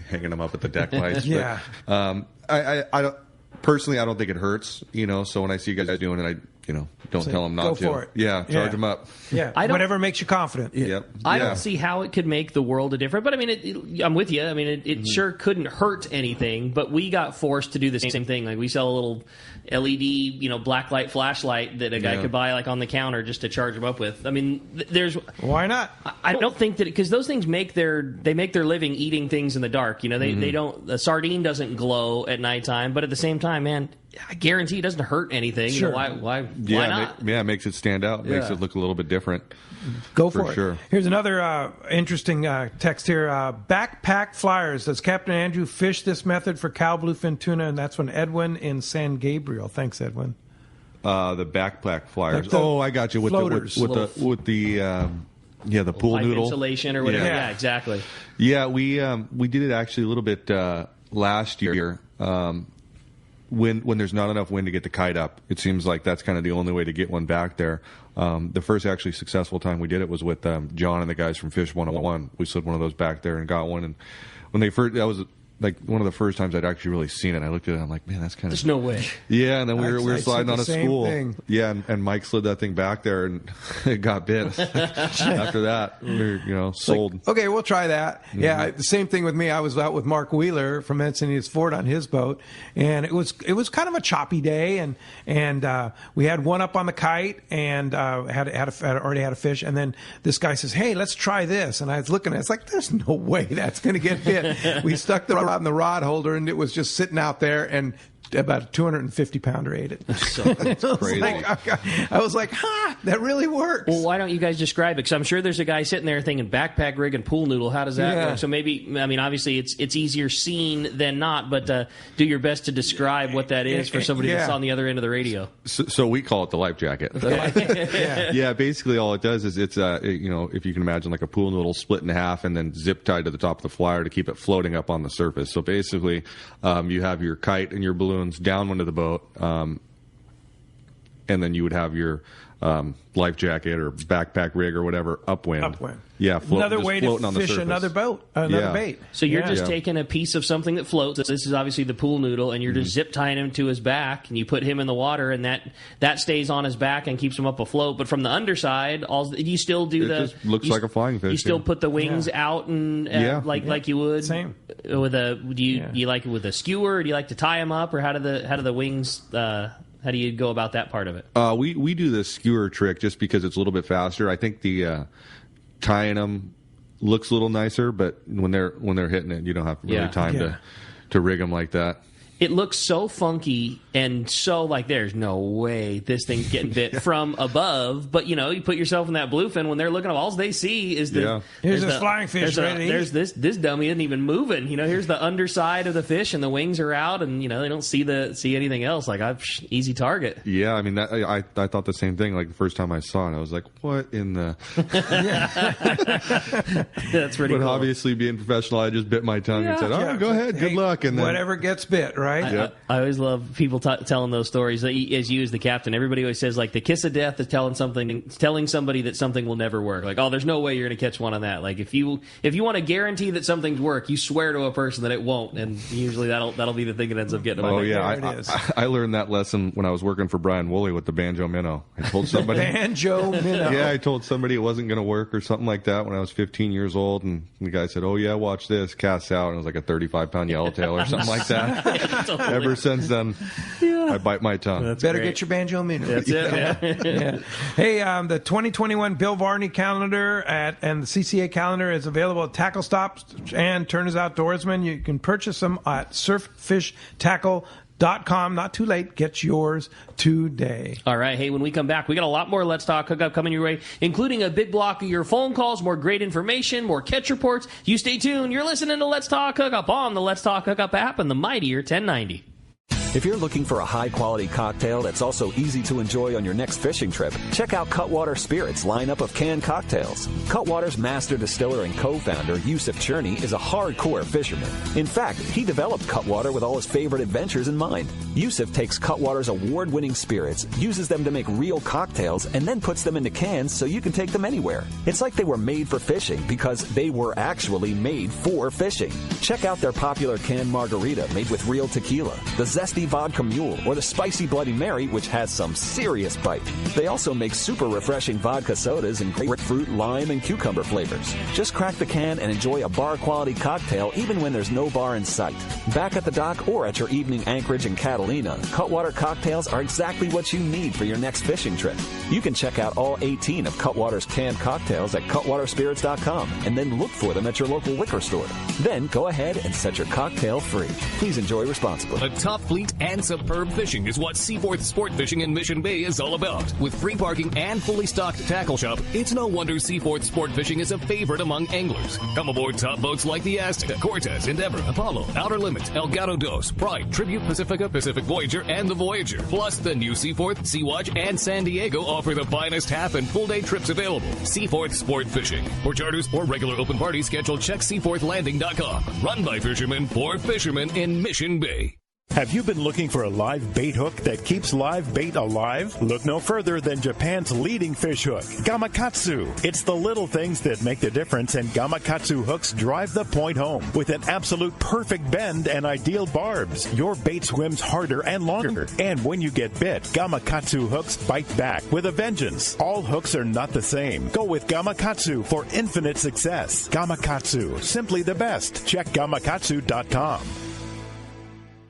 hanging them up at the deck lights. Yeah. But, I don't. Personally, I don't think it hurts, So when I see guys doing it, I, don't tell them not to. Go for it. Yeah, charge them up. Yeah, whatever makes you confident. Yep. I don't see how it could make the world a difference. But I mean, I'm with you. I mean, it sure couldn't hurt anything. But we got forced to do the same thing. Like we sell a little LED, black light flashlight that a guy could buy like on the counter just to charge him up with. I mean, why not? I don't think that because those things make their living eating things in the dark. They don't. A sardine doesn't glow at nighttime, but at the same time, man, I guarantee it doesn't hurt anything. Sure. Why not? It makes it stand out. Makes it look a little bit different. Go for it. Sure. Here's another interesting text here. Backpack Flyers. Does Captain Andrew fish this method for cow bluefin tuna? And that's from Edwin in San Gabriel. Thanks, Edwin. The backpack Flyers. Like I got you. With the pool noodle insulation or whatever. Yeah, exactly. Yeah, we did it actually a little bit last year. When there's not enough wind to get the kite up, it seems like that's kind of the only way to get one back there. The first actually successful time we did it was with John and the guys from Fish 101. We slid one of those back there and got one. And when that was like one of the first times I'd actually really seen it. I looked at it, I'm like, man, that's kind of... There's no way. Yeah, and then we were sliding on a school. Thing. Yeah, and Mike slid that thing back there, and it got bit. After that, we were, sold. Like, okay, we'll try that. Mm-hmm. Yeah, the same thing with me. I was out with Mark Wheeler from Encinitas Ford on his boat, and it was kind of a choppy day, and we had one up on the kite, and already had a fish, and then this guy says, hey, let's try this, and I was looking at it, it's like, there's no way that's going to get bit. We stuck the out in the rod holder, and it was just sitting out there, and about a 250-pounder ate it. That's crazy. I was like, that really works. Well, why don't you guys describe it? Because I'm sure there's a guy sitting there thinking backpack rig and pool noodle. How does that work? So maybe, I mean, obviously it's easier seen than not, but do your best to describe what that is for somebody that's on the other end of the radio. So we call it the life jacket. Yeah, basically all it does is it's if you can imagine like a pool noodle split in half and then zip tied to the top of the flyer to keep it floating up on the surface. So basically, you have your kite and your balloon downwind of the boat, and then you would have your life jacket or backpack rig or whatever upwind. Yeah, another way to fish another boat, another bait. So you're just taking a piece of something that floats. This is obviously the pool noodle, and you're just zip tying him to his back, and you put him in the water, and that stays on his back and keeps him up afloat. But from the underside, you still do just looks like a flying fish. You still put the wings out and like you would. Same. With do you like it with a skewer? Or do you like to tie them up, or how do the wings? How do you go about that part of it? We do the skewer trick just because it's a little bit faster. I think the tying them looks a little nicer, but when they're hitting it, you don't have really time to rig them like that. It looks so funky and so like there's no way this thing's getting bit from above. But, you put yourself in that bluefin when they're looking up, all they see is here's this flying fish. There's this dummy isn't even moving. Here's the underside of the fish and the wings are out and, they don't see anything else. Like, easy target. Yeah, I mean, I thought the same thing. Like, the first time I saw it, I was like, what in the... That's pretty cool. But obviously, being professional, I just bit my tongue and said, go ahead, good luck. And then, whatever gets bit, right? I always love people telling those stories. As you as the captain, everybody always says like the kiss of death is telling somebody that something will never work. Like, there's no way you're going to catch one on that. Like if you want to guarantee that something's work, you swear to a person that it won't, and usually that'll be the thing that ends up getting them. Oh yeah, I learned that lesson when I was working for Brian Woolley with the banjo minnow. I told somebody banjo minnow. Yeah, I told somebody it wasn't going to work or something like that when I was 15 years old, and the guy said, "Oh yeah, watch this." Casts out, and it was like a 35-pound yellowtail or something like that. Totally. Ever since then, I bite my tongue. That's better get your banjo minnow. That's it. Yeah. Hey, the 2021 Bill Varney calendar and the CCA calendar is available at Tackle Stops and Turners Outdoorsman. You can purchase them at surffishtackle.com. Not too late. Get yours today. All right. Hey, when we come back, we got a lot more Let's Talk Hookup coming your way, including a big block of your phone calls, more great information, more catch reports. You stay tuned. You're listening to Let's Talk Hookup on the Let's Talk Hookup app and the mightier 1090. If you're looking for a high-quality cocktail that's also easy to enjoy on your next fishing trip, check out Cutwater Spirits' lineup of canned cocktails. Cutwater's master distiller and co-founder, Yusuf Cherney, is a hardcore fisherman. In fact, he developed Cutwater with all his favorite adventures in mind. Yusuf takes Cutwater's award-winning spirits, uses them to make real cocktails, and then puts them into cans so you can take them anywhere. It's like they were made for fishing because they were actually made for fishing. Check out their popular canned margarita made with real tequila, the zesty vodka mule, or the spicy Bloody Mary, which has some serious bite. They also make super refreshing vodka sodas in grapefruit, lime, and cucumber flavors. Just crack the can and enjoy a bar-quality cocktail even when there's no bar in sight. Back at the dock or at your evening anchorage in Catalina, Cutwater cocktails are exactly what you need for your next fishing trip. You can check out all 18 of Cutwater's canned cocktails at cutwaterspirits.com and then look for them at your local liquor store. Then go ahead and set your cocktail free. Please enjoy responsibly. A top fleet and superb fishing is what Seaforth Sport Fishing in Mission Bay is all about. With free parking and fully stocked tackle shop, it's no wonder Seaforth Sport Fishing is a favorite among anglers. Come aboard top boats like the Aztec, Cortez, Endeavor, Apollo, Outer Limits, El Gato Dos, Pride, Tribute, Pacifica, Pacific Voyager, and the Voyager. Plus, the new Seaforth, Sea-Watch, and San Diego offer the finest half and full day trips available. Seaforth Sport Fishing. For charters or regular open party schedule, check seaforthlanding.com. Run by fishermen for fishermen in Mission Bay. Have you been looking for a live bait hook that keeps live bait alive? Look no further than Japan's leading fish hook, Gamakatsu. It's the little things that make the difference, and Gamakatsu hooks drive the point home. With an absolute perfect bend and ideal barbs, your bait swims harder and longer. And when you get bit, Gamakatsu hooks bite back with a vengeance. All hooks are not the same. Go with Gamakatsu for infinite success. Gamakatsu, simply the best. Check gamakatsu.com.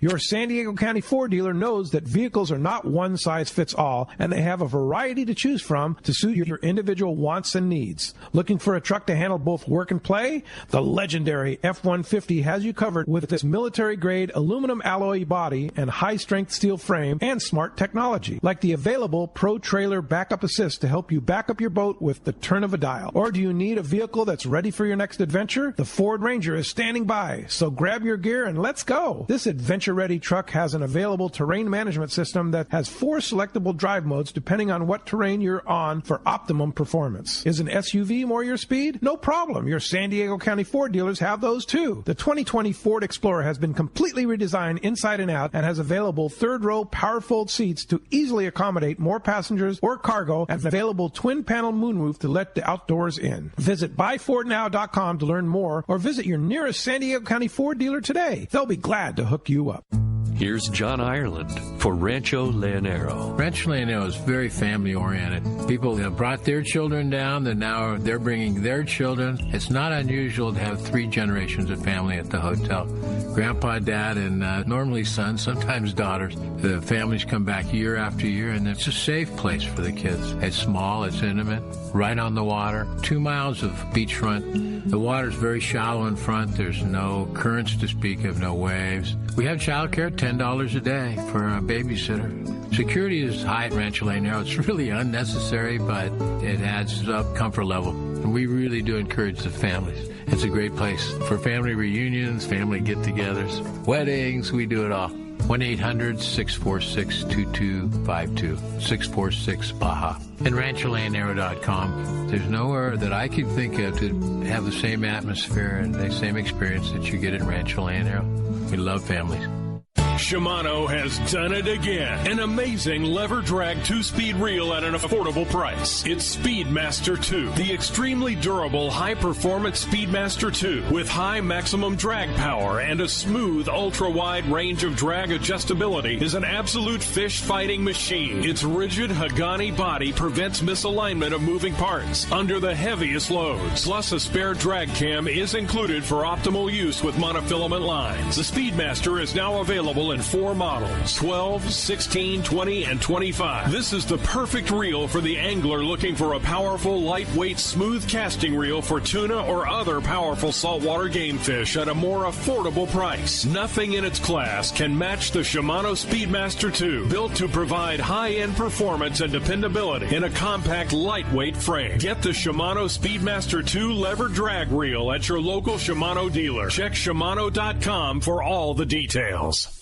Your San Diego County Ford dealer knows that vehicles are not one size fits all, and they have a variety to choose from to suit your individual wants and needs. Looking for a truck to handle both work and play? The legendary F-150 has you covered with this military-grade aluminum alloy body and high-strength steel frame and smart technology, like the available Pro Trailer Backup Assist to help you back up your boat with the turn of a dial. Or do you need a vehicle that's ready for your next adventure? The Ford Ranger is standing by, so grab your gear and let's go. This adventure-ready truck has an available terrain management system that has 4 selectable drive modes depending on what terrain you're on for optimum performance. Is an SUV more your speed? No problem. Your San Diego County Ford dealers have those too. The 2020 Ford Explorer has been completely redesigned inside and out and has available third-row power-fold seats to easily accommodate more passengers or cargo and available twin-panel moonroof to let the outdoors in. Visit buyfordnow.com to learn more or visit your nearest San Diego County Ford dealer today. They'll be glad to hook you up. Here's John Ireland for Rancho Leonero. Rancho Leonero is very family-oriented. People have brought their children down, and now they're bringing their children. It's not unusual to have 3 generations of family at the hotel. Grandpa, Dad, and normally sons, sometimes daughters. The families come back year after year, and it's a safe place for the kids. It's small, it's intimate, right on the water, 2 miles of beachfront. The water's very shallow in front. There's no currents to speak of, no waves. We have childcare, $10 a day for a babysitter. Security is high at Rancho Leonero. It's really unnecessary, but it adds up comfort level. And we really do encourage the families. It's a great place for family reunions, family get-togethers, weddings. We do it all. 1-800-646-2252, 646-BAJA. And RanchoLeonero.com. There's nowhere that I could think of to have the same atmosphere and the same experience that you get at Rancho Leonero. We love families. Shimano has done it again. An amazing lever drag 2-speed reel at an affordable price. It's Speedmaster 2, the extremely durable high-performance Speedmaster 2 with high maximum drag power and a smooth ultra-wide range of drag adjustability is an absolute fish-fighting machine. Its rigid Hagani body prevents misalignment of moving parts under the heaviest loads. Plus, a spare drag cam is included for optimal use with monofilament lines. The Speedmaster is now available in 4 models, 12, 16, 20, and 25. This is the perfect reel for the angler looking for a powerful, lightweight, smooth casting reel for tuna or other powerful saltwater game fish at a more affordable price. Nothing in its class can match the Shimano Speedmaster 2, built to provide high-end performance and dependability in a compact, lightweight frame. Get the Shimano Speedmaster 2 lever drag reel at your local Shimano dealer. Check Shimano.com for all the details.